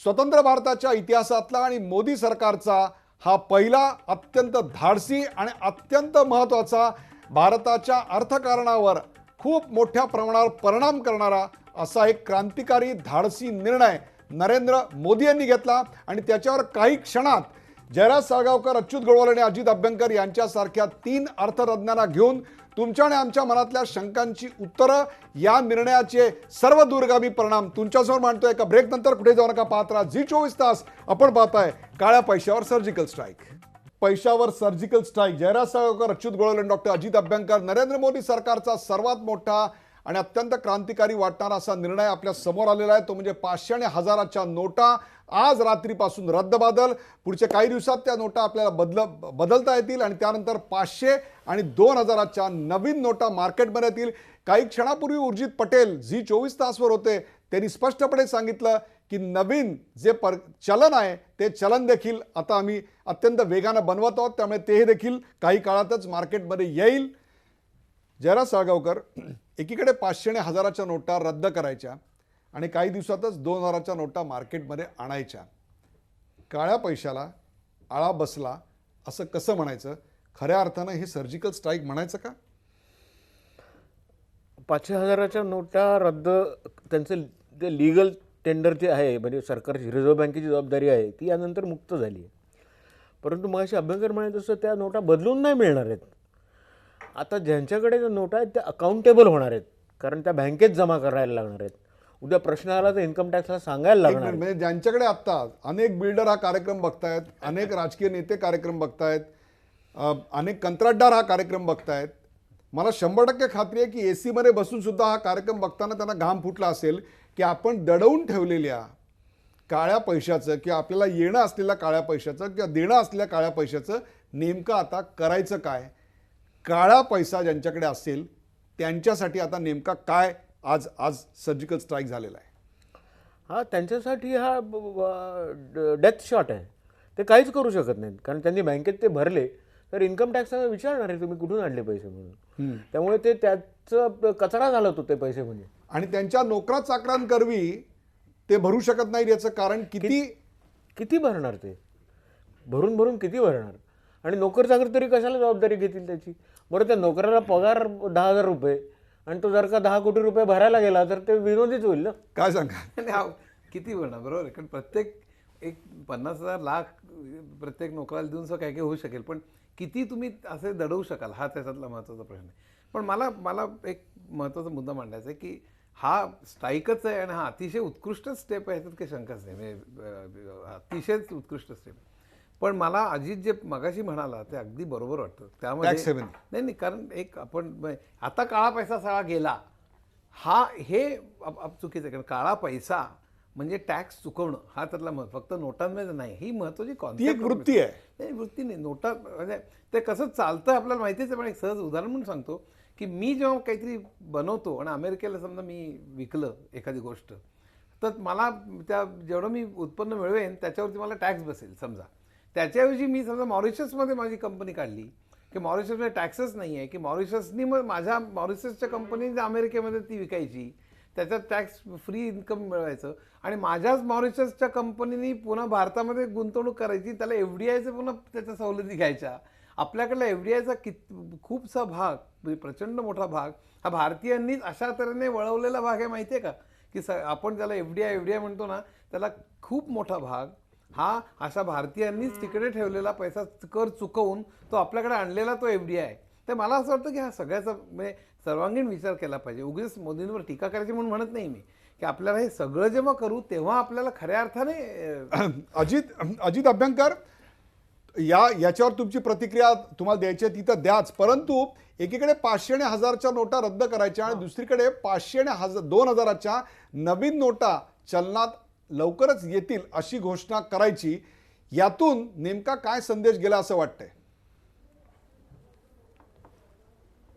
स्वतंत्र भारताच्या इतिहासातला आणि मोदी सरकारचा हा पहिला अत्यंत धाडसी आणि अत्यंत महत्त्वाचा, भारताच्या अर्थकारणावर खूप मोठ्या प्रमाणावर परिणाम करणारा असा एक क्रांतिकारी धाडसी निर्णय नरेंद्र मोदी यांनी घेतला. आणि त्याच्यावर काही क्षणात जयराज साळगावकर, अच्युत गोडबोले आणि अजित अभ्यंकर यांच्यासारख्या 3 अर्थतज्ञांना घेऊन तुमच्या आणि आमच्या मनातल्या शंकांची उत्तरं, या निर्णयाचे सर्व दूरगामी परिणाम तुमच्यासमोर मांडतोय. एका ब्रेक नंतर कुठे जाऊ नका, पाहत राहा झी 24 तास. आपण पाहताय काळ्या पैशावर सर्जिकल स्ट्राईक. पैशावर सर्जिकल स्ट्राईक. जयराज साळगावकर, अच्युत गोडबोले आणि डॉक्टर अजित अभ्यंकर. नरेंद्र मोदी सरकारचा सर्वात मोठा आणि अत्यंत क्रांतिकारी वाटणारा असा निर्णय आपल्या समोर आलेला आहे. तो म्हणजे 500 आणि 1000च्या नोटा आज रात्रीपासून रद्दबादल. पुढच्या काही दिवसात त्या नोटा आपल्याला बदलता येतील आणि त्यानंतर 500 आणि 2000च्या नवीन नोटा मार्केटमध्ये येतील. काही क्षणापूर्वी उर्जित पटेल झी 24 तासवर होते. त्यांनी स्पष्टपणे सांगितलं की नवीन जे चलन आहे ते चलन देखील आता आम्ही अत्यंत वेगानं बनवत आहोत, त्यामुळे ते देखील काही काळातच मार्केटमध्ये येईल. जयराज साळगावकर, एकीकडे 500 आणि 1000च्या नोटा रद्द करायच्या आणि काही दिवसातच 2000च्या नोटा मार्केटमध्ये आणायच्या. काळ्या पैशाला आळा बसला असं कसं म्हणायचं? खऱ्या अर्थानं हे सर्जिकल स्ट्राईक म्हणायचं का? 500,000च्या नोटा रद्द, त्यांचं जे लिगल टेंडर जे आहे, म्हणजे सरकारची रिझर्व्ह बँकेची जबाबदारी आहे, ती यानंतर मुक्त झाली आहे. परंतु मग अशी अभ्यंकर म्हणायचं तसं त्या नोटा बदलून नाही मिळणार आहेत. आता ज्यांच्याकडे ज्या नोटा आहेत त्या अकाउंटेबल होणार आहेत, कारण त्या बँकेत जमा करायला लागणार आहेत. उद्या प्रश्न आला तर इन्कम टॅक्सला सांगायला एक लागणार मिनिट, म्हणजे ज्यांच्याकडे आत्ता अनेक बिल्डर हा कार्यक्रम बघतायत, अनेक राजकीय नेते कार्यक्रम बघतायत, अनेक कंत्राटदार हा कार्यक्रम बघतायत, मला 100% खात्री आहे की AC मध्ये बसून सुद्धा हा कार्यक्रम बघताना त्यांना घाम फुटला असेल की आपण दडवून ठेवलेल्या काळ्या पैशाचं किंवा आपल्याला येणं असलेल्या काळ्या पैशाचं किंवा देणं असलेल्या काळ्या पैशाचं नेमकं आता करायचं काय. काळा पैसा ज्यांच्याकडे असेल त्यांच्यासाठी आता नेमका काय आज आज सर्जिकल स्ट्राईक झालेला आहे. हा त्यांच्यासाठी हा डेथ शॉट आहे. ते काहीच करू शकत नाहीत कारण त्यांनी बँकेत ते भरले तर इन्कम टॅक्सला विचारणार आहे तुम्ही कुठून आणले पैसे म्हणून. त्यामुळे ते त्याचं कचरा झाला तो ते पैसे म्हणजे. आणि त्यांच्या नोकरा चाकरांकरवी ते भरू शकत नाहीत याचं कारण किती भरणार ते, भरून भरून किती भरणार. आणि नोकर चाकर तरी कशाला जबाबदारी घेतील त्याची. बरं त्या नोकराला पगार 10,000 रुपये आणि तो जर का 10 कोटी रुपये भरायला गेला तर ते विनोदीच होईल ना. काय सांगा. आणि किती भरणार बरोबर आहे. कारण प्रत्येक एक 50,000 लाख प्रत्येक नोकराला देऊन काय काय होऊ शकेल पण किती तुम्ही असे दडवू शकाल हा त्याच्यातला महत्त्वाचा प्रश्न आहे. पण मला एक महत्त्वाचा मुद्दा मांडायचा आहे की हा स्ट्राईकच आहे आणि हा अतिशय उत्कृष्ट स्टेप आहे, याच्यात काही शंकाच नाही. म्हणजे अतिशयच उत्कृष्ट स्टेप. पण मला अजित जे मगाशी म्हणाला ते अगदी बरोबर वाटतं. त्यामध्ये नाही कारण एक आपण आता काळा पैसा सगळा गेला हे चुकीचं आहे. कारण काळा पैसा म्हणजे टॅक्स चुकवणं हा त्यातला फक्त नोटांमध्ये नाही, ही महत्त्वाची कॉन्सेप्ट वृत्ती आहे. नाही वृत्ती नाही, नोटा म्हणजे ते कसं चालतं आपल्याला माहितीच आहे. पण एक सहज उदाहरण म्हणून सांगतो की मी जेव्हा काहीतरी बनवतो आणि अमेरिकेला समजा मी विकलं एखादी गोष्ट तर मला त्या जेवढं मी उत्पन्न मिळवेन त्याच्यावरती मला टॅक्स बसेल समजा. त्याच्याऐवजी मी समजा मॉरिशसमध्ये माझी कंपनी काढली की मॉरिशसमध्ये टॅक्सच नाही आहे की मॉरिशसनी मग माझ्या मॉरिशसच्या कंपनी अमेरिकेमध्ये ती विकायची, त्याच्यात टॅक्स फ्री इन्कम मिळवायचं आणि माझ्याच मॉरिशसच्या कंपनीनी पुन्हा भारतामध्ये गुंतवणूक करायची, त्याला FDIचे पुन्हा त्याच्या सवलती घ्यायच्या. आपल्याकडला FDIचा खूपसा भाग म्हणजे प्रचंड मोठा भाग हा भारतीयांनीच अशा तऱ्हेने वळवलेला भाग आहे माहिती आहे का. की आपण ज्याला FDI म्हणतो ना त्याला खूप मोठा भाग हा अशा भारतीयांनीच तिकडे ठेवलेला पैसा कर चुकवून तो आपल्याकडे आणलेला तो FDI. तर मला असं वाटतं की हा सगळ्याचा म्हणजे सर्वांगीण विचार केला पाहिजे. उगीच मोदींवर टीका करायची म्हणून म्हणत नाही मी की आपल्याला हे सगळं जेव्हा करू तेव्हा आपल्याला खऱ्या अर्थाने अजित अभ्यंकर याच्यावर तुमची प्रतिक्रिया तुम्हाला द्यायची आहे तिथं द्याच. परंतु एकीकडे 500 आणि 1000च्या नोटा रद्द करायच्या आणि दुसरीकडे 500 आणि 2000च्या नवीन नोटा चलनात लवकरच येतील अशी घोषणा करायची, यातून नेमका काय संदेश गेला असं वाटतंय.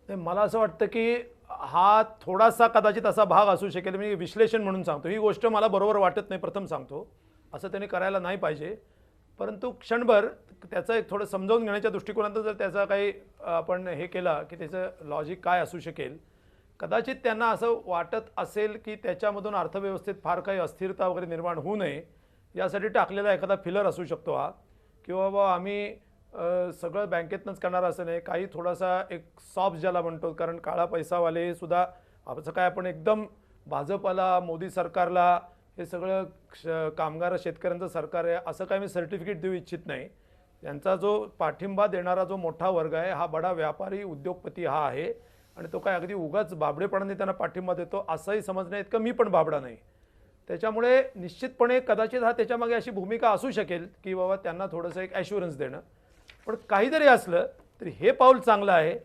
मला असं वाटतं की हा थोडासा कदाचित असा भाग असू शकेल. मी विश्लेषण म्हणून सांगतो, ही गोष्ट मला बरोबर वाटत नाही. प्रथम सांगतो असं त्यांनी करायला नाही पाहिजे. परंतु क्षणभर त्याचं एक थोडं समजावून घेण्याच्या दृष्टिकोनातून जर त्याचा काही आपण हे केला की त्याचं लॉजिक काय असू शकेल, कदाचित त्यांना असं वाटत असेल की त्याच्यामधून अर्थव्यवस्थेत फार काही अस्थिरता वगैरे निर्माण होऊ नये यासाठी टाकलेला एखादा फिलर असू शकतो हा. किंवा बाबा आम्ही सगळं बँकेतनंच करणार असं नाही, काही थोडासा एक सॉफ्ट ज्याला म्हणतो. कारण काळा पैसावाले सुद्धा असं काय आपण एकदम भाजपला मोदी सरकारला हे सगळं कामगार शेतकऱ्यांचं सरकार आहे असं काय मी सर्टिफिकेट देऊ इच्छित नाही. यांचा जो पाठिंबा देणारा जो मोठा वर्ग आहे हा बडा व्यापारी उद्योगपती हा आहे आणि तो काय अगदी उगाच बाबडेपणाने त्यांना पाठिंबा देतो असंही समजण्यात इतकं मी पण बाबडा नाही. त्याच्यामुळे निश्चितपणे कदाचित हा त्याच्यामागे अशी भूमिका असू शकेल की बाबा त्यांना थोडंसं एक ॲश्युरन्स देणं. पण काहीतरी असलं तरी हे पाऊल चांगलं आहे.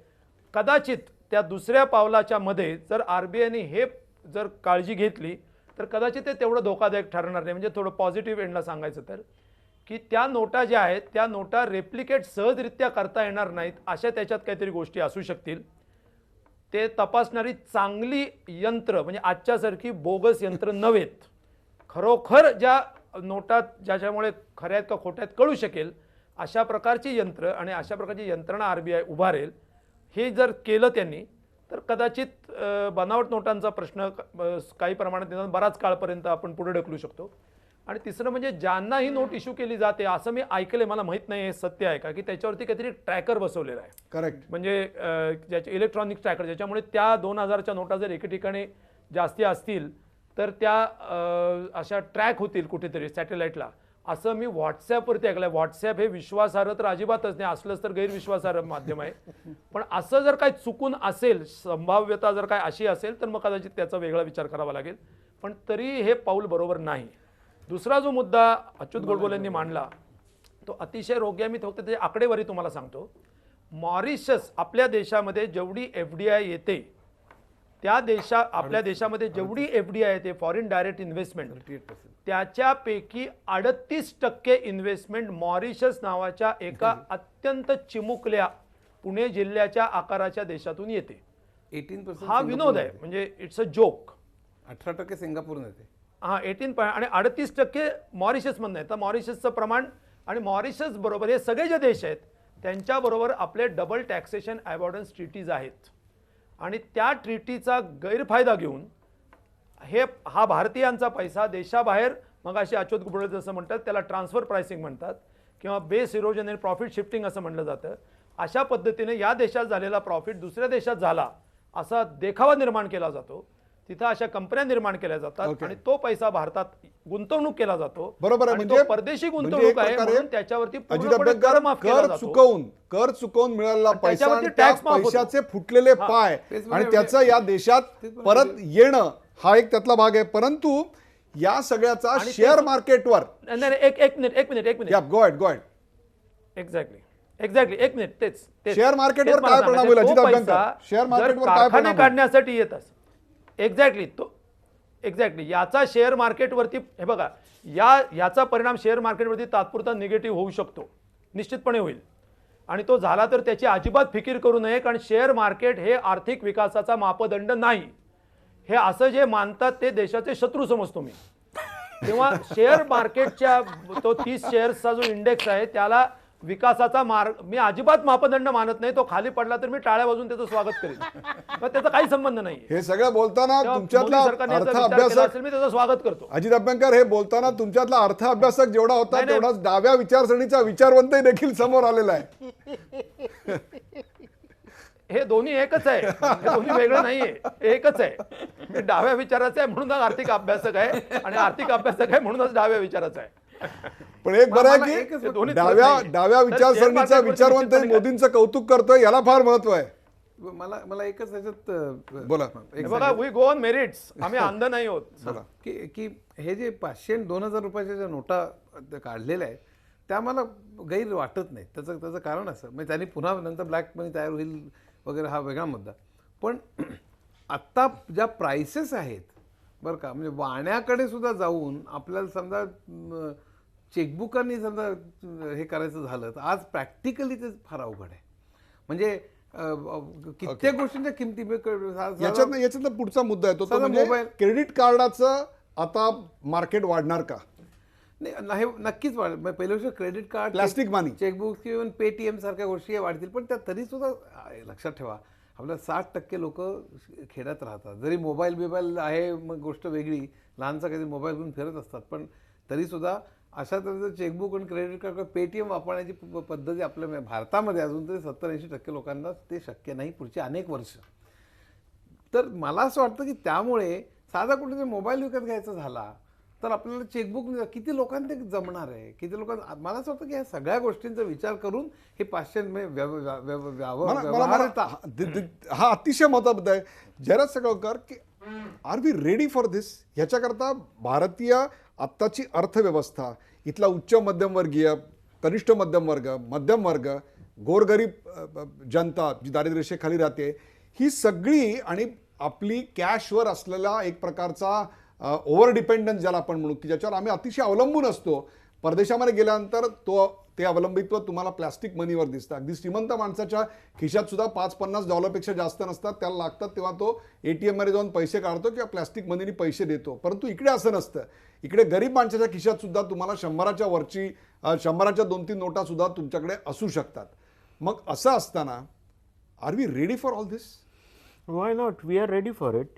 कदाचित त्या दुसऱ्या पावलाच्या मध्ये जर RBIने हे जर काळजी घेतली तर कदाचित ते तेवढं धोकादायक ठरणार नाही. म्हणजे थोडं पॉझिटिव्ह एंडला सांगायचं तर की त्या नोटा ज्या आहेत त्या नोटा रेप्लिकेट सहजरित्या करता येणार नाहीत अशा त्याच्यात काहीतरी गोष्टी असू शकतील. ते तपासणारी चांगली यंत्र म्हणजे आजच्यासारखी बोगस यंत्र नव्हेत, खरोखर ज्या नोटा ज्याच्यामुळे खऱ्या आहेत का खोट्यात कळू शकेल अशा प्रकारची यंत्र आणि अशा प्रकारची यंत्रणा RBI उभारेल. हे जर केलं त्यांनी तर कदाचित बनावट नोटांचा प्रश्न काही प्रमाणात निदान बराच काळपर्यंत आपण पुढे ढकलू शकतो. आणि तिसरं म्हणजे ज्यांना ही नोट इश्यू केली जाते असं मी ऐकले, मला माहीत नाही हे सत्य आहे का, की त्याच्यावरती काहीतरी ट्रॅकर बसवलेला आहे. करेक्ट. म्हणजे ज्याचे इलेक्ट्रॉनिक ट्रॅकर ज्याच्यामुळे त्या 2000च्या नोटा जर एके ठिकाणी जास्ती असतील तर त्या अशा ट्रॅक होतील कुठेतरी सॅटेलाईटला असं मी व्हॉट्सॲपवरती ऐकलं. व्हॉट्सॲप हे विश्वासार्ह तर अजिबातच नाही, असलंच तर गैरविश्वासार्ह माध्यम आहे. पण असं जर काय चुकून असेल, संभाव्यता जर काय अशी असेल तर मग कदाचित त्याचा वेगळा विचार करावा लागेल. पण तरी हे पाऊल बरोबर नाही. दुसरा जो मुद्दा अच्युत गोडबोलेंनी मांडला तो अतिशय योग्य आहे. मी फक्त त्याची आकडेवारी तुम्हाला सांगतो. मॉरिशस आपल्या देशामध्ये जेवढी FDI येते त्या आपल्या देशामध्ये जेवढी FDI येते फॉरेन डायरेक्ट इन्व्हेस्टमेंट, त्याच्यापैकी 38% इन्व्हेस्टमेंट मॉरिशस नावाच्या एका अत्यंत चिमुकल्या पुणे जिल्ह्याच्या आकाराच्या देशातून येते. 18% हा विनोद आहे, म्हणजे इट्स अ जोक. 18% सिंगापूर येते. हा 18 आणि 38% मॉरिशस मधनं आहे. तर मॉरिशसचं प्रमाण आणि मॉरिशस बरोबर हे सगळे जे देश आहेत त्यांच्याबरोबर आपले डबल टॅक्सेशन अवॉइडन्स ट्रीटीज आहेत आणि त्या ट्रीटीचा गैरफायदा घेऊन हा भारतीयांचा पैसा देशाबाहेर, मग अशी अच्युत गोडबोले जसं म्हणतात त्याला ट्रान्सफर प्राइसिंग म्हणतात किंवा बेस इरोजन आणि प्रॉफिट शिफ्टिंग असं म्हणलं जातं. अशा पद्धतीने या देशात झालेला प्रॉफिट दुसऱ्या देशात झाला असा देखावा निर्माण केला जातो. तिथं अशा कंपन्या निर्माण केल्या जातात आणि तो पैसा भारतात गुंतवणूक केला जातो. बरोबर आहे. आणि म्हणजे तो परदेशी म्हणजे गुंतवणूक एक आहे प्रकारे म्हणून त्याच्यावरती अजित पूर्णपणे अभ्यंकर कर माफ केला जातो. कर चुकवून मिळालेला आणि पैसा त्याच्यावरती आणि त्या tax माफ होतो. पैशाचे फुटलेले पाय तेच आणि त्याचं या देशात परत येणं हा एक त्यातला भाग आहे. परंतु या सगळ्याचा आणि शेअर ते- मार्केटवर नाही नाही, एक मिनिट गो अहेड एक्झॅक्टली एक मिनिट तेच शेअर मार्केटवर काय परिणाम होईल अजित अभ्यंकर? शेअर मार्केटवर काय परिणाम होईल? काढण्यासाठी येत असं एक्झॅक्टली याचा शेअर मार्केटवरती हे बघा याचा परिणाम शेअर मार्केटवरती तात्पुरता निगेटिव्ह होऊ शकतो, निश्चितपणे होईल. आणि तो झाला तर त्याची अजिबात फिकीर करू नये, कारण शेअर मार्केट हे आर्थिक विकासाचा मापदंड नाही. हे असं जे मानतात ते देशाचे शत्रू समजतो मी. तेव्हा शेअर मार्केटच्या तो 30 शेअर्सचा जो इंडेक्स आहे त्याला विकासाचा मार्ग मी अजिबात मापदंड मानत नाही. तो खाली पडला तर मी टाळ्या वाजून त्याचं स्वागत करेन, पण त्याचा काही संबंध नाही. हे सगळं बोलताना तुमच्यातला अर्थ अभ्यासक मी त्याचं स्वागत करतो. अजित अभ्यंकर, हे बोलताना तुमच्यातला अर्थ अभ्यासक जेवढा होता तेवढाच डाव्या विचारसरणीचा विचारवंतही देखील समोर आलेला आहे. हे दोन्ही एकच आहे, हे दोन्ही वेगळं नाहीये, एकच आहे. मी डाव्या विचाराचा आहे म्हणूनच आर्थिक अभ्यासक आहे आणि आर्थिक अभ्यासक आहे म्हणूनच डाव्या विचाराचा आहे. पण एक बरं मला आहे एकच की दोन्ही डाव्या फरक नाही. तर विचारसरणीचा share market विचारवंत वरती मोदींचं कौतुक करतोय, याला फार महत्व आहे. मला एकच त्याच्यात बोला. एक बघा, वी गो ऑन मेरिट्स, आम्ही अंध नाही होत. की हे जे 500 आणि 2000 रुपयाच्या ज्या नोटा काढलेल्या आहेत त्या मला गैर वाटत नाही. त्याचं कारण असं म्हणजे त्यांनी पुन्हा नंतर ब्लॅक मनी तयार होईल वगैरे हा वेगळा मुद्दा. पण आत्ता ज्या प्राइसेस आहेत बरं का, म्हणजे वाण्याकडे सुद्धा जाऊन आपल्याला समजा चेकबुकांनी समजा हे करायचं झालं तर आज प्रॅक्टिकली ते फार अवघड आहे. म्हणजे कित्येक गोष्टींच्या किमती याच्यातला पुढचा मुद्दा आहे तो साधा म्हणजे मोबाईल. क्रेडिट कार्डाचं आता मार्केट वाढणार का? नाही, नक्कीच वाढेल. पहिल्या वर्षी क्रेडिट कार्ड, प्लास्टिक मनी, चेकबुक किंवा पेटीएम सारख्या गोष्टी वाढतील. पण त्या तरी सुद्धा लक्षात ठेवा आपल्या 60% लोक खेड्यात राहतात. जरी मोबाईल आहे मग गोष्ट वेगळी, लहानसा काहीतरी मोबाईल घेऊन फिरत असतात, पण तरी सुद्धा अशा तऱ्हेचं चेकबुक आणि क्रेडिट कार्ड पेटीएम वापरण्याची पद्धती आपल्या भारतामध्ये अजून तरी 70-80% लोकांना ते शक्य नाही पुढची अनेक वर्ष. तर मला असं वाटतं की त्यामुळे साधा कुठे मोबाईल विकत घ्यायचा झाला तर आपल्याला चेकबुक किती लोकांना ते जमणार आहे, किती लोकांना. मला असं वाटतं की ह्या सगळ्या गोष्टींचा विचार करून हे 500 हा अतिशय महत्वाचा आहे. जयराज सगळकर की आर वी रेडी फॉर दिस? ह्याच्याकरता भारतीय आत्ताची अर्थव्यवस्था, इथला उच्च मध्यमवर्गीय, कनिष्ठ मध्यम वर्ग, गोरगरीब जनता जी दारिद्र्यरेषेखाली राहते, ही सगळी आणि आपली कॅशवर असलेला एक प्रकारचा ओव्हर डिपेंडन्स ज्याला आपण म्हणू की ज्याच्यावर आम्ही अतिशय अवलंबून असतो. परदेशामध्ये गेल्यानंतर ते अवलंबित्व तुम्हाला प्लास्टिक मनीवर दिसतं. अगदी श्रीमंत माणसाच्या खिशात सुद्धा $5-50 जास्त नसतात, त्याला लागतात तेव्हा तो ATM मध्ये जाऊन पैसे काढतो किंवा प्लास्टिक मनीने पैसे देतो. परंतु इकडे असं नसतं. इकडे गरीब माणसाच्या खिशात सुद्धा तुम्हाला 100च्या वरची 100च्या 2-3 नोटा सुद्धा तुमच्याकडे असू शकतात. मग असं असताना are we ready for all this? Why not, we are ready for it.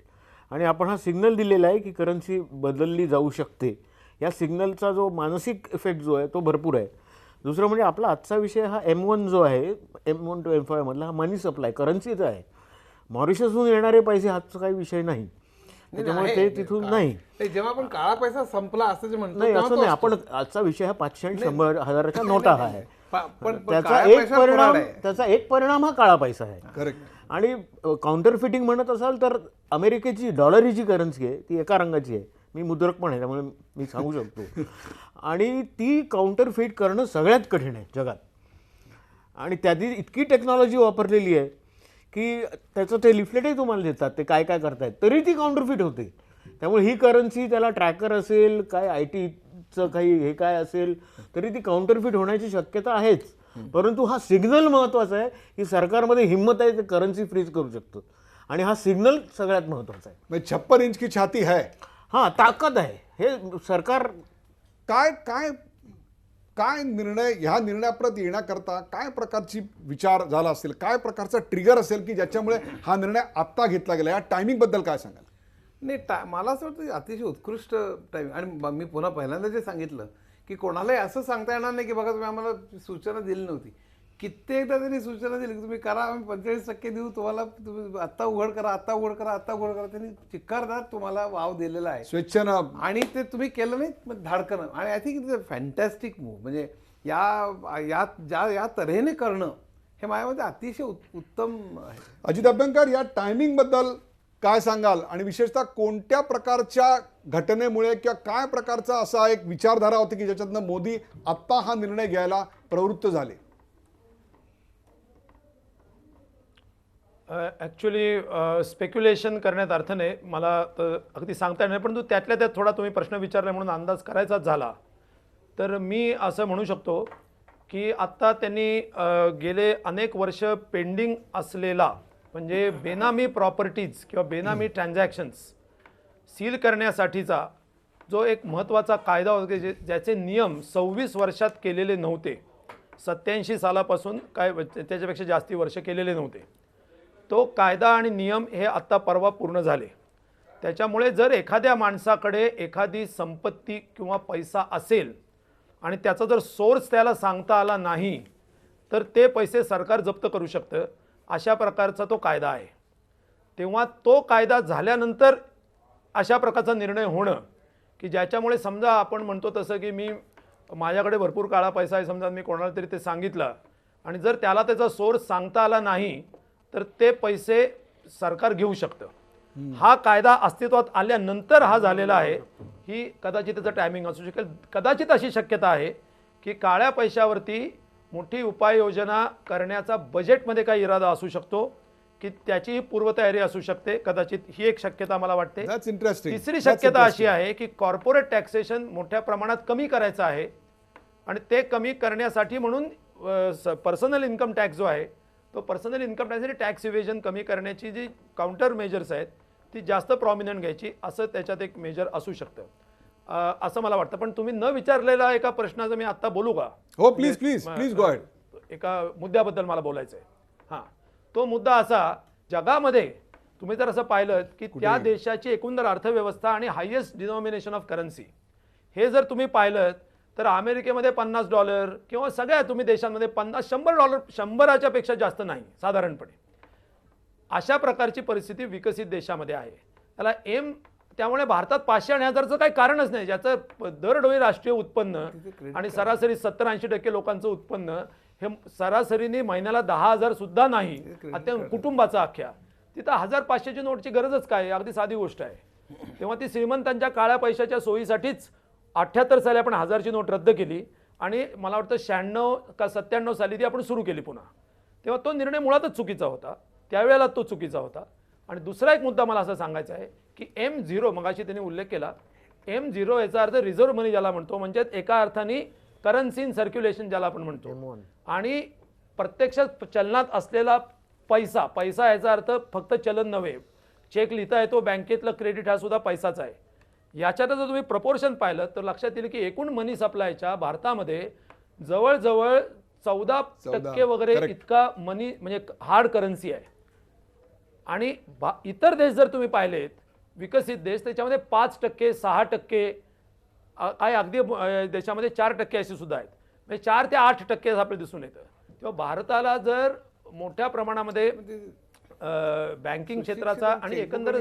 आणि आपण हा सिग्नल दिलेला आहे की करन्सी बदलली जाऊ शकते. या सिग्नलचा जो मानसिक इफेक्ट जो आहे तो भरपूर आहे. दुसरं म्हणजे आपला आजचा विषय हा M1 जो आहे, M1 to M5 मधला हा मनी सप्लाय करन्सीचा आहे. मॉरिशसहून येणारे पैसे हाचा काही विषय नाही, त्याच्यामुळे ते तिथून नाही. जेव्हा आपण काळा पैसा संपला असं जे म्हणतो नाही, असं नाही. आपण आजचा विषय हा 500 आणि 100,000च्या नोटा हा आहे. त्याचा एक परिणाम हा काळा पैसा आहे. करेक्ट. आणि काउंटर फिटिंग म्हणत असाल तर अमेरिकेची डॉलर ही जी करन्सी आहे ती एका रंगाची आहे, मी मुद्रक पण आहे त्यामुळे मी सांगू शकतो. आणि ती काउंटरफीट करणं सगळ्यात कठीण आहे जगात. आणि त्याची इतकी टेक्नॉलॉजी वापरलेली आहे की त्याचं ते लिफलेटही तुम्हाला देतात ते काय काय करतायत, तरी ती काउंटरफीट होते. त्यामुळे ही करन्सी त्याला ट्रॅकर असेल काय IT चं काही हे काय असेल तरी ती काउंटरफीट होण्याची शक्यता आहेच. परंतु हा सिग्नल महत्त्वाचा आहे की सरकारमध्ये हिंमत आहे ते करन्सी फ्रीज करू शकतो. आणि हा सिग्नल सगळ्यात महत्त्वाचा आहे. म्हणजे 56 इंच की छाती है. हां, ताकद आहे. हे सरकार काय काय काय निर्णय, ह्या निर्णयाप्रत येण्याकरता काय प्रकारची विचार झाला असेल, काय प्रकारचा ट्रिगर असेल की ज्याच्यामुळे हा निर्णय आत्ता घेतला गेला, या टायमिंग बद्दल काय सांगाल? नाही मला असं वाटतं अतिशय उत्कृष्ट टाईम. आणि मी पुन्हा पहिल्यांदा जे सांगितलं की कोणालाही असं सांगता येणार नाही की बघा तुम्ही आम्हाला सूचना दिली नव्हती. कित्येकदा त्यांनी सूचना दिली की तुम्ही करा, आम्ही 45% देऊ तुम्हाला, तुम्ही आत्ता उघड करा, आत्ता उघड करा, आत्ता उघड करा. त्यांनी चिक्कारदार तुम्हाला वाव दिलेला आहे स्वेच्छेनं. आणि ते तुम्ही केलं नाही मग धाडकनं. आणि I think it is a fantastic move. म्हणजे या तऱ्हेने करणं हे माझ्यामध्ये अतिशय उत्तम आहे. अजित अभ्यंकर, या टायमिंग बद्दल काय सांगाल? आणि विशेषतः कोणत्या प्रकारच्या घटनेमुळे किंवा काय प्रकारचा असा एक विचारधारा होती की ज्याच्यातनं मोदी आत्ता हा निर्णय घ्यायला प्रवृत्त झाले? ॲक्च्युली स्पेक्युलेशन करण्यात अर्थ नाही, मला तर अगदी सांगता येणार. परंतु त्यातल्या त्यात थोडा तुम्ही प्रश्न विचारला म्हणून अंदाज करायचाच झाला तर मी असं म्हणू शकतो की आत्ता त्यांनी गेले अनेक वर्ष पेंडिंग असलेला म्हणजे बेनामी प्रॉपर्टीज किंवा बेनामी ट्रान्झॅक्शन्स सील करण्यासाठीचा जो एक महत्त्वाचा कायदा होता की ज्याचे नियम 26 वर्षात केलेले नव्हते, 87 सालापासून काय त्याच्यापेक्षा जास्ती वर्ष केलेले नव्हते, तो कायदा आणि नियम हे आत्ता परवा पूर्ण झाले. त्याच्यामुळे जर एखाद्या माणसाकडे एखादी संपत्ती किंवा पैसा असेल आणि त्याचा जर सोर्स त्याला सांगता आला नाही तर ते पैसे सरकार जप्त करू शकतं. अशा प्रकारचा तो कायदा आहे. तेव्हा तो कायदा झाल्यानंतर अशा प्रकारचा निर्णय होणं की ज्याच्यामुळे समजा आपण म्हणतो तसं की माझ्याकडे भरपूर काळा पैसा आहे, समजा मी कोणाला तरी ते सांगितलं आणि जर त्याला त्याचा सोर्स सांगता आला नाही तर ते पैसे सरकार घेऊ शकतं. हा कायदा अस्तित्वात आल्यानंतर हा झालेला आहे. ही कदाचित त्याचं टायमिंग असू शकेल. कदाचित अशी शक्यता आहे की काळ्या पैशावरती मोठी उपाययोजना करण्याचा बजेटमध्ये काही इरादा असू शकतो की त्याचीही पूर्वतयारी असू शकते. कदाचित ही एक शक्यता मला वाटते. That's interesting. तिसरी शक्यता अशी आहे की कॉर्पोरेट टॅक्सेशन मोठ्या प्रमाणात कमी करायचं आहे आणि ते कमी करण्यासाठी म्हणून पर्सनल इन्कम टॅक्स जो आहे तो पर्सनल इन्कम टॅक्स आणि टॅक्स इव्हेजन कमी करण्याची जी काउंटर मेजर्स आहेत ती जास्त प्रॉमिनंट घ्यायची, असं त्याच्यात एक मेजर असू शकतं असं मला वाटतं. पण तुम्ही न विचारलेला एका प्रश्नाचं मी आत्ता बोलू का? हो, please please please go ahead. एका मुद्द्याबद्दल मला बोलायचं आहे. हां, तो मुद्दा असा, जगामध्ये तुम्ही जर असं पाहिलं की त्या देशाची एकंदर अर्थव्यवस्था आणि हायेस्ट डिनॉमिनेशन ऑफ करन्सी हे जर तुम्ही पाहिलं तर अमेरिकेमध्ये $50 किंवा सगळ्या तुम्ही देशांमध्ये $100 100च्या पेक्षा जास्त नाही साधारणपणे. अशा प्रकारची परिस्थिती विकसित देशामध्ये आहे. त्याला त्यामुळे भारतात 500 आणि 1000चं काही कारणच नाही. ज्याचं दरडोई राष्ट्रीय उत्पन्न आणि सरासरी 70-80% लोकांचं उत्पन्न हे सरासरीने महिन्याला 10,000 सुद्धा नाही अत्यंत कुटुंबाचा अख्ख्या, तिथं 1500ची नोटची गरजच काय? अगदी साधी गोष्ट आहे. तेव्हा ती श्रीमंतांच्या काळ्या पैशाच्या सोयीसाठीच 78 साली आपण 1000ची नोट रद्द केली आणि मला वाटतं 96 का 97 साली ती आपण सुरू केली पुन्हा. तेव्हा तो निर्णय मुळातच चुकीचा होता, त्यावेळेला तो चुकीचा होता. आणि दुसरा एक मुद्दा मला असं सांगायचा आहे की M0 मगाशी त्यांनी उल्लेख केला, M0 याचा अर्थ रिझर्व्ह मनी ज्याला म्हणतो, म्हणजे एका अर्थाने करन्सी इन सर्क्युलेशन ज्याला आपण म्हणतो, आणि प्रत्यक्षात चलनात असलेला पैसा याचा अर्थ फक्त चलन नव्हे, चेक लिहिता येतो, बँकेतलं क्रेडिट हा सुद्धा पैसाच आहे. याच्यात जर तुम्ही प्रपोर्शन पाहिलं तर लक्षात येईल की एकूण मनी सप्लायच्या भारतामध्ये जवळजवळ 14% वगैरे इतका मनी म्हणजे हार्ड करन्सी आहे. आणि इतर देश जर तुम्ही पाहिलेत विकसित देश त्याच्यामध्ये 5%, 6%, काय अगदी देशामध्ये 4% असे सुद्धा आहेत. म्हणजे 4 ते 8% आपल्याला दिसून येतं. तेव्हा भारताला जर मोठ्या प्रमाणामध्ये बँकिंग क्षेत्राचा आणि एकंदर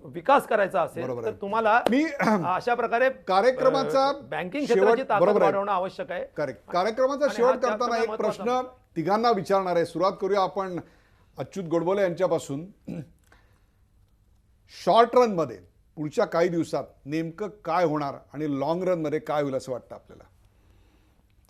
विकास करायचा असेल तर तुम्हाला अशा प्रकारे कार्यक्रमाचा बँकिंग क्षेत्राची ताकद वाढवणं आवश्यक आहे. कार्यक्रमाचा शेवट करताना एक प्रश्न तिघांना विचारणार आहे. सुरुवात करूया आपण अच्युत गोडबोले यांच्यापासून. शॉर्ट रन मध्ये पुढच्या काही दिवसात नेमकं काय होणार आणि लॉंग रनमध्ये काय होईल असं वाटतं आपल्याला?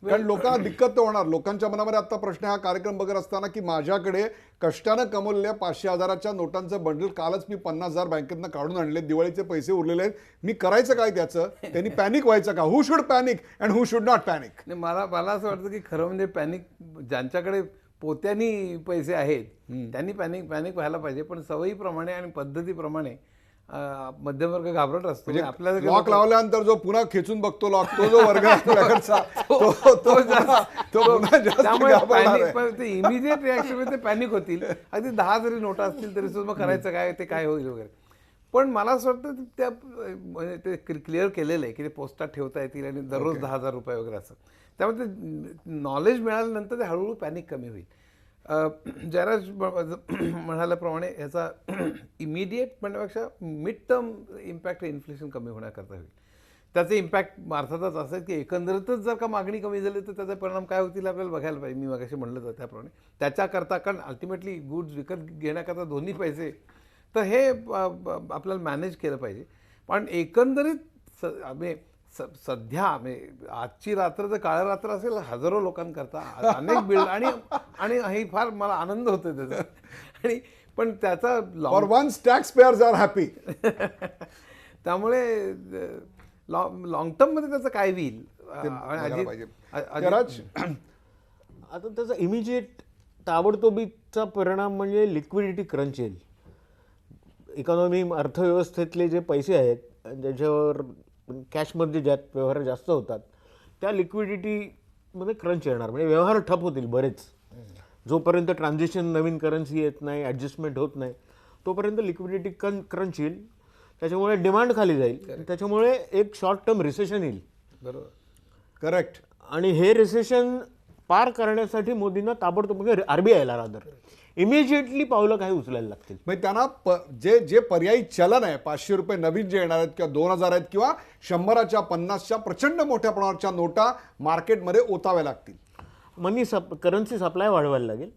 कारण लोकांना दिक्कत तर होणार. लोकांच्या मनामध्ये आता प्रश्न हा कार्यक्रम बघत असताना की माझ्याकडे कष्टानं कमवलेल्या 500,000च्या नोटांचं बंडल कालच मी 50,000 बँकेतनं काढून आणले, दिवाळीचे पैसे उरलेले आहेत, मी करायचं काय त्याचं? त्यांनी पॅनिक व्हायचं का? Who should panic and who should not panic? नाही, मला असं वाटतं की खरं म्हणजे पॅनिक ज्यांच्याकडे पोत्यांनी पैसे आहेत त्यांनी पॅनिक व्हायला पाहिजे. पण सवयीप्रमाणे आणि पद्धतीप्रमाणे मध्यमवर्ग घाबरट असतो. म्हणजे आपल्याला लॉक लावल्यानंतर जो पुन्हा खेचून बघतो लॉक, तो जो वर्ग आहे आपल्याकडचा, तो पुन्हा जास्त त्यामुळे घाबरणार आहे. पण ते इमिजिएट रिॲक्शन ते पॅनिक होतील. अगदी 10 जरी नोटा असतील तरी सुद्धा करायचं काय, ते काय होईल वगैरे. पण मला असं वाटतं त्या म्हणजे ते क्लिअर केलेलं आहे की ते पोस्टात ठेवता येतील आणि दररोज 10,000 रुपये वगैरे असं. त्यामुळे ते नॉलेज मिळाल्यानंतर ते हळूहळू पॅनिक कमी होईल. जयराज म्हणाल्याप्रमाणे याचा इमिडिएट म्हणण्यापेक्षा मिड टर्म इम्पॅक्ट इन्फ्लेशन कमी होण्याकरता होईल. त्याचे इम्पॅक्ट अर्थातच असं आहे की एकंदरीतच जर का मागणी कमी झाली तर त्याचे परिणाम काय होतील आपल्याला बघायला पाहिजे. मी मगाशी म्हणलं तर त्याप्रमाणे त्याच्याकरता, कारण अल्टिमेटली गुड्स विकत घेण्याकरता दोन्ही पैसे, तर हे आपल्याला मॅनेज केलं पाहिजे. पण एकंदरीत सध्या आजची रात्र जर काळ्या रात्र असेल हजारो लोकांकरता, अनेक बिल्ड आणि हे फार मला आनंद होतो त्याचा. आणि पण त्याचा for once tax payers are happy. त्यामुळे लॉंग टर्म मध्ये त्याचं काय होईल जयराज, आता त्याचा इमिजिएट ताबडतोबीचा परिणाम म्हणजे लिक्विडिटी क्रंच येईल. इकॉनॉमी अर्थव्यवस्थेतले जे पैसे आहेत ज्याच्यावर कॅशमध्ये ज्यात व्यवहार जास्त होतात त्या लिक्विडिटीमध्ये क्रंच येणार. म्हणजे व्यवहार ठप होतील बरेच. जोपर्यंत ट्रान्झॅक्शन नवीन करन्सी येत नाही, ॲडजस्टमेंट होत नाही, तोपर्यंत लिक्विडिटी क्रंच येईल. त्याच्यामुळे डिमांड खाली जाईल. त्याच्यामुळे एक शॉर्ट टर्म रिसेशन येईल. बरोबर, करेक्ट. आणि हे रिसेशन पार करण्यासाठी मोदींना ताबडतोब म्हणजे RBIला रादर इमिजिएटली पावलं काही उचलायला लागतील. म्हणजे त्यांना जे पर्यायी चलन आहे 500 रुपये नवीन जे येणार आहेत किंवा 2,000 आहेत किंवा 100च्या 50च्या प्रचंड मोठ्या प्रमाणाच्या नोटा मार्केटमध्ये ओताव्या लागतील. मनी करन्सी सप्लाय वाढवायला लागेल.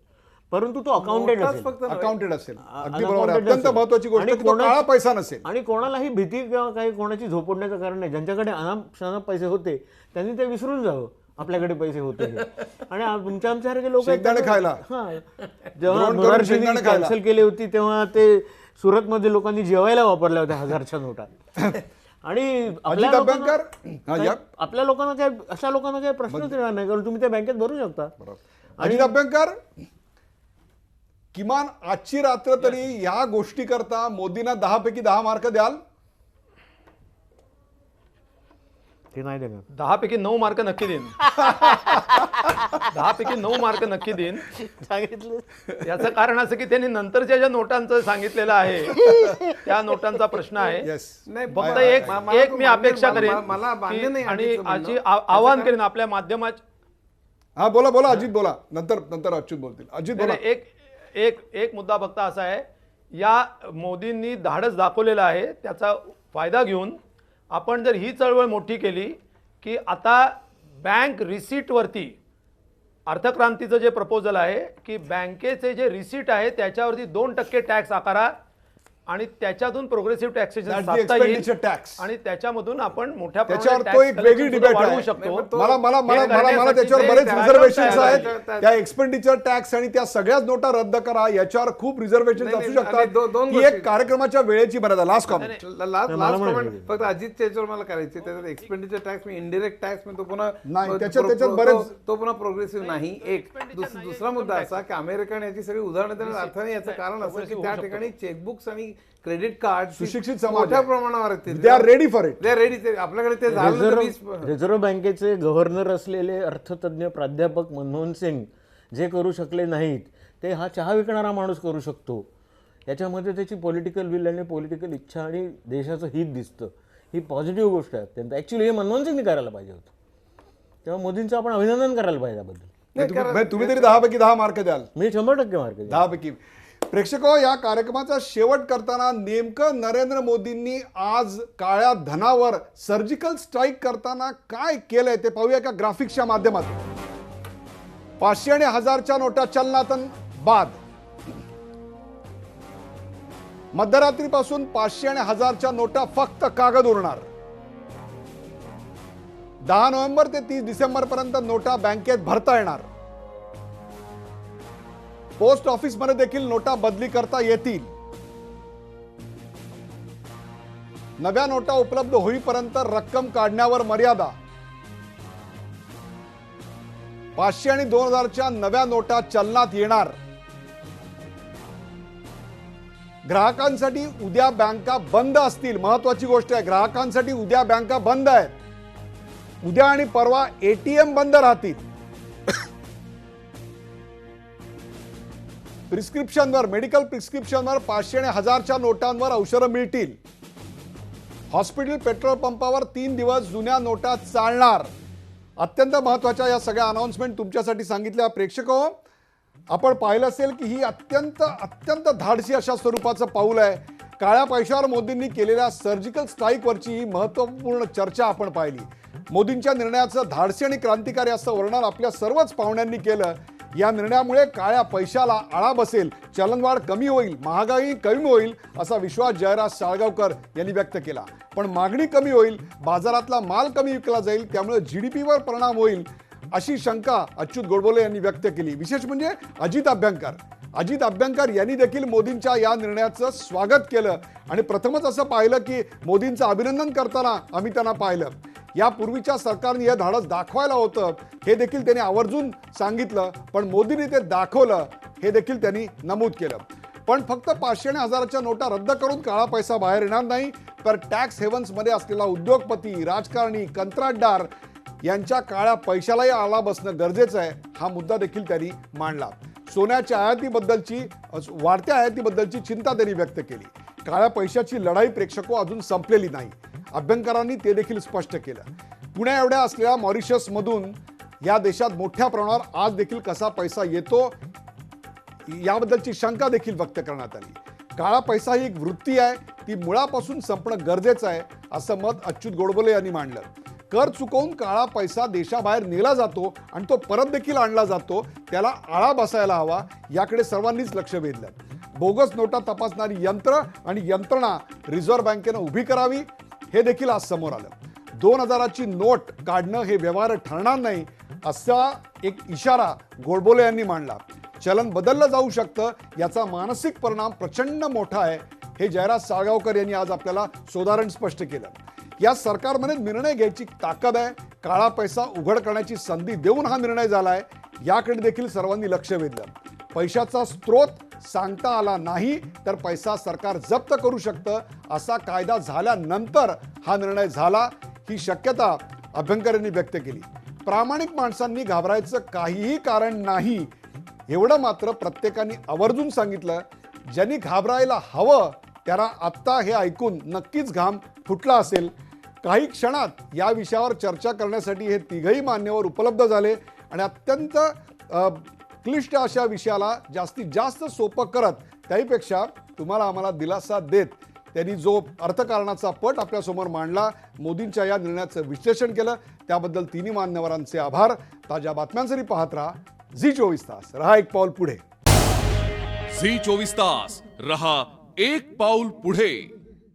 परंतु तो अकाउंटेड असेल. अकाउंटेड असेल. अगदी बरोबर आहे. अत्यंत महत्वाची गोष्ट आणि की तो काळा पैसा नसेल. आणि कोणालाही भीती किंवा काही कोणाची झोपडण्याचं कारण नाही. ज्यांच्याकडे अनाप पैसे होते त्यांनी ते विसरून जावं आपल्याकडे पैसे होते हे. आणि तुमच्या आमच्यासारखे लोक शेंगदाणे खायला. जेव्हा मोरारजींनी कॅन्सल केली होती तेव्हा ते सुरतमध्ये लोकांनी जेवायला वापरल्या होत्या 1000च्या नोटा. आणि आपल्या लोकांना काय, अशा लोकांना काही प्रश्नच येणार नाही, कारण तुम्ही त्या बँकेत भरू शकता. अजित अभ्यंकर, किमान आजची रात्र तरी या गोष्टी करता मोदींना 10 पैकी 10 मार्क द्याल? ते नाही देणार. 10 पैकी 9 मार्क नक्की देईन. 10 पैकी 9 मार्क नक्की देईन. सांगितलं. याचं कारण असं की त्यांनी नंतरच्या ज्या नोटांचं सांगितलेलं आहे त्या नोटांचा प्रश्न आहे. नाही, फक्त एक मी अपेक्षा करेन मला मान्य नाही आणि आजी आवाहन करेन आपल्या माध्यमात. हा बोला अजित बोला, नंतर अच्युत बोलतील. अजित बोला. एक मुद्दा फक्त असा आहे, या मोदींनी धाडस दाखवलेलं आहे त्याचा फायदा घेऊन आपण जर ही चळवळ मोठी केली की आता बँक रिसीटवरती अर्थक्रांतीचं जे प्रपोजल आहे की बँकेचे जे रिसीट आहे त्याच्यावरती 2% टॅक्स आकारा आणि त्याच्यातून प्रोग्रेसिव्ह टॅक्सेशन साधता येईल टॅक्स आणि त्याच्यामधून आपण मोठ्या त्याच्यावर तो एक वेगळी डिबेट वाढवू आहे. शकतो. मला त्याच्यावर बरेच रिझर्वेशन्स आहेत. त्या एक्सपेंडिचर टॅक्स आणि त्या सगळ्याच नोटा रद्द करा, याच्यावर खूप रिझर्वेशन असू शकतात. ही एक कार्यक्रमाच्या वेळेची मर्यादा. लास्ट कॉमेंट फक्त अजितच्या याच्यावर मला करायचे. त्याच्यात एक्सपेंडिचर टॅक्स मी इनडिरेक्ट टॅक्स मी तो पुन्हा नाही, त्याच्यात बरेच तो पुन्हा प्रोग्रेसिव्ह नाही. एक दुसरा मुद्दा असा की अमेरिकन याची सगळी उदाहरणं देण्यात अर्थ नाही. याचं कारण असं की त्या ठिकाणी चेकबुक्स आणि क्रेडिट कार्ड सुशिक्षित समाज मोठ्या प्रमाणावर they are ready for it. They are ready. आपल्याकडे ते झालं. रिझर्व्ह बँकेचे गव्हर्नर असलेले अर्थतज्ञ प्राध्यापक मनमोहन सिंग जे करू शकले नाहीत ते हा चहा विकणारा माणूस करू शकतो. याच्यामध्ये त्याची पॉलिटिकल विल आणि पॉलिटिकल इच्छा आणि देशाचं हित दिसतं. ही पॉझिटिव्ह गोष्ट आहे अत्यंत. ॲक्च्युली हे मनमोहन सिंगने करायला पाहिजे होतं. तेव्हा मोदींचं आपण अभिनंदन करायला पाहिजे याबद्दल. तुम्ही तरी 10 पैकी 10 मार्क द्याल? मी 100% मार्क 10 पैकी. प्रेक्षको, या कार्यक्रमाचा शेवट करताना नेमकं नरेंद्र मोदींनी आज काळ्या धनावर सर्जिकल स्ट्राईक करताना काय केलंय ते पाहूया का ग्राफिक्सच्या माध्यमातून. 500 आणि 1000च्या नोटा चलनातून बाद. मध्यरात्रीपासून 500 आणि 1000च्या नोटा फक्त कागद उरणार. 10 नोव्हेंबर ते 30 डिसेंबर पर्यंत नोटा बँकेत भरता येणार. पोस्ट ऑफिसमध्ये देखील नोटा बदली करता येतील. नव्या नोटा उपलब्ध होईपर्यंत रक्कम काढण्यावर मर्यादा. 500 आणि 2000च्या नव्या नोटा चलनात येणार. ग्राहकांसाठी उद्या बँका बंद असतील. महत्वाची गोष्ट आहे, ग्राहकांसाठी उद्या बँका बंद आहेत. उद्या आणि परवा एटीएम बंद राहतील. प्रिस्क्रिप्शनवर, मेडिकल प्रिस्क्रिप्शनवर 500 आणि 1000च्या नोटांवर औषधं मिळतील. हॉस्पिटल, पेट्रोल पंपावर 3 दिवस जुन्या नोटा चालणार. अत्यंत महत्वाच्या या सगळ्या अनाउन्समेंट तुमच्यासाठी सांगितल्या. प्रेक्षको, आपण पाहिलं असेल की ही अत्यंत धाडसी अशा स्वरूपाचं पाऊल आहे. काळ्या पैशावर मोदींनी केलेल्या सर्जिकल स्ट्राईकवरची ही महत्त्वपूर्ण चर्चा आपण पाहिली. मोदींच्या निर्णयाचं धाडसी आणि क्रांतिकारी असं वर्णन आपल्या सर्वच पाहुण्यांनी केलं. या निर्णयामुळे काळ्या पैशाला आळा बसेल, चलनवाढ कमी होईल, महागाई कमी होईल असा विश्वास जयराज साळगावकर यांनी व्यक्त केला. पण मागणी कमी होईल, बाजारातला माल कमी विकला जाईल, त्यामुळे जीडीपीवर परिणाम होईल अशी शंका अच्युत गोडबोले यांनी व्यक्त केली. विशेष म्हणजे अजित अभ्यंकर यांनी देखील मोदींच्या या निर्णयाचं स्वागत केलं आणि प्रथमच असं पाहिलं की मोदींचं अभिनंदन करताना आम्ही त्यांना पाहिलं. यापूर्वीच्या सरकारने हे धाडस दाखवायला होतं हे देखील त्यांनी आवर्जून सांगितलं, पण मोदींनी ते दाखवलं हे देखील त्यांनी नमूद केलं. पण फक्त 500 आणि 1000च्या नोटा रद्द करून काळा पैसा बाहेर येणार नाही, तर टॅक्स हेवन्समध्ये असलेला उद्योगपती, राजकारणी, कंत्राटदार यांच्या काळ्या पैशालाही आळा बसणं गरजेचं आहे, हा मुद्दा देखील त्यांनी मांडला. सोन्याच्या वाढत्या आयातीबद्दलची चिंता त्यांनी व्यक्त केली. काळ्या पैशाची लढाई प्रेक्षको अजून संपलेली नाही. अभ्यंकरांनी ते देखील स्पष्ट केलं. पुण्या एवढ्या असलेल्या मॉरिशसमधून या देशात मोठ्या प्रमाणावर आज देखील कसा पैसा येतो याबद्दलची शंका देखील व्यक्त करण्यात आली. काळा पैसा ही एक वृत्ती आहे, ती मुळापासून संपणं गरजेचं आहे असं मत अच्युत गोडबोले यांनी मांडलं. कर चुकवून काळा पैसा देशाबाहेर नेला जातो आणि तो परत देखील आणला जातो, त्याला आळा बसायला हवा, याकडे सर्वांनीच लक्ष वेधलं. बोगस नोटा तपासणारी यंत्र आणि यंत्रणा रिझर्व्ह बँकेनं उभी करावी हे देखील आज समोर आलं. 2000ची नोट काढणं हे व्यवहार ठरणार नाही असा एक इशारा गोडबोले यांनी मांडला. चलन बदललं जाऊ शकतं, याचा मानसिक परिणाम प्रचंड मोठा आहे हे जयराज साळगावकर यांनी आज आपल्याला सोदाहरण स्पष्ट केलं. या सरकारमध्ये निर्णय घ्यायची ताकद आहे. काळा पैसा उघड करण्याची संधी देऊन हा निर्णय झालाय, याकडे देखील सर्वांनी लक्ष वेधलं. पैशाचा स्रोत सांगता आला नाही तर पैसा सरकार जप्त करू शकतं, असा कायदा झाल्यानंतर हा निर्णय झाला, ही शक्यता अभ्यंकर यांनी व्यक्त केली. प्रामाणिक माणसांनी घाबरायचं काहीही कारण नाही एवढं मात्र प्रत्येकाने आवर्जून सांगितलं. ज्यांनी घाबरायला हवं त्याला आत्ता हे ऐकून नक्कीच घाम फुटला असेल. काही क्षणात या विषयावर चर्चा करण्यासाठी हे तिघही मान्यवर उपलब्ध झाले आणि अत्यंत क्लिष्ट अशा विषयाला जास्तीत जास्त सोपं करत, त्याहीपेक्षा तुम्हाला आम्हाला दिलासा देत त्यांनी जो अर्थकारणाचा पट आपल्यासमोर मांडला, मोदींच्या या निर्णयाचं विश्लेषण केलं, त्याबद्दल तिन्ही मान्यवरांचे आभार. ताज्या बातम्यांसाठी पाहत राहा झी 24 तास. रहा एक पाऊल पुढे. झी 24 तास रहा एक पाऊल पुढे.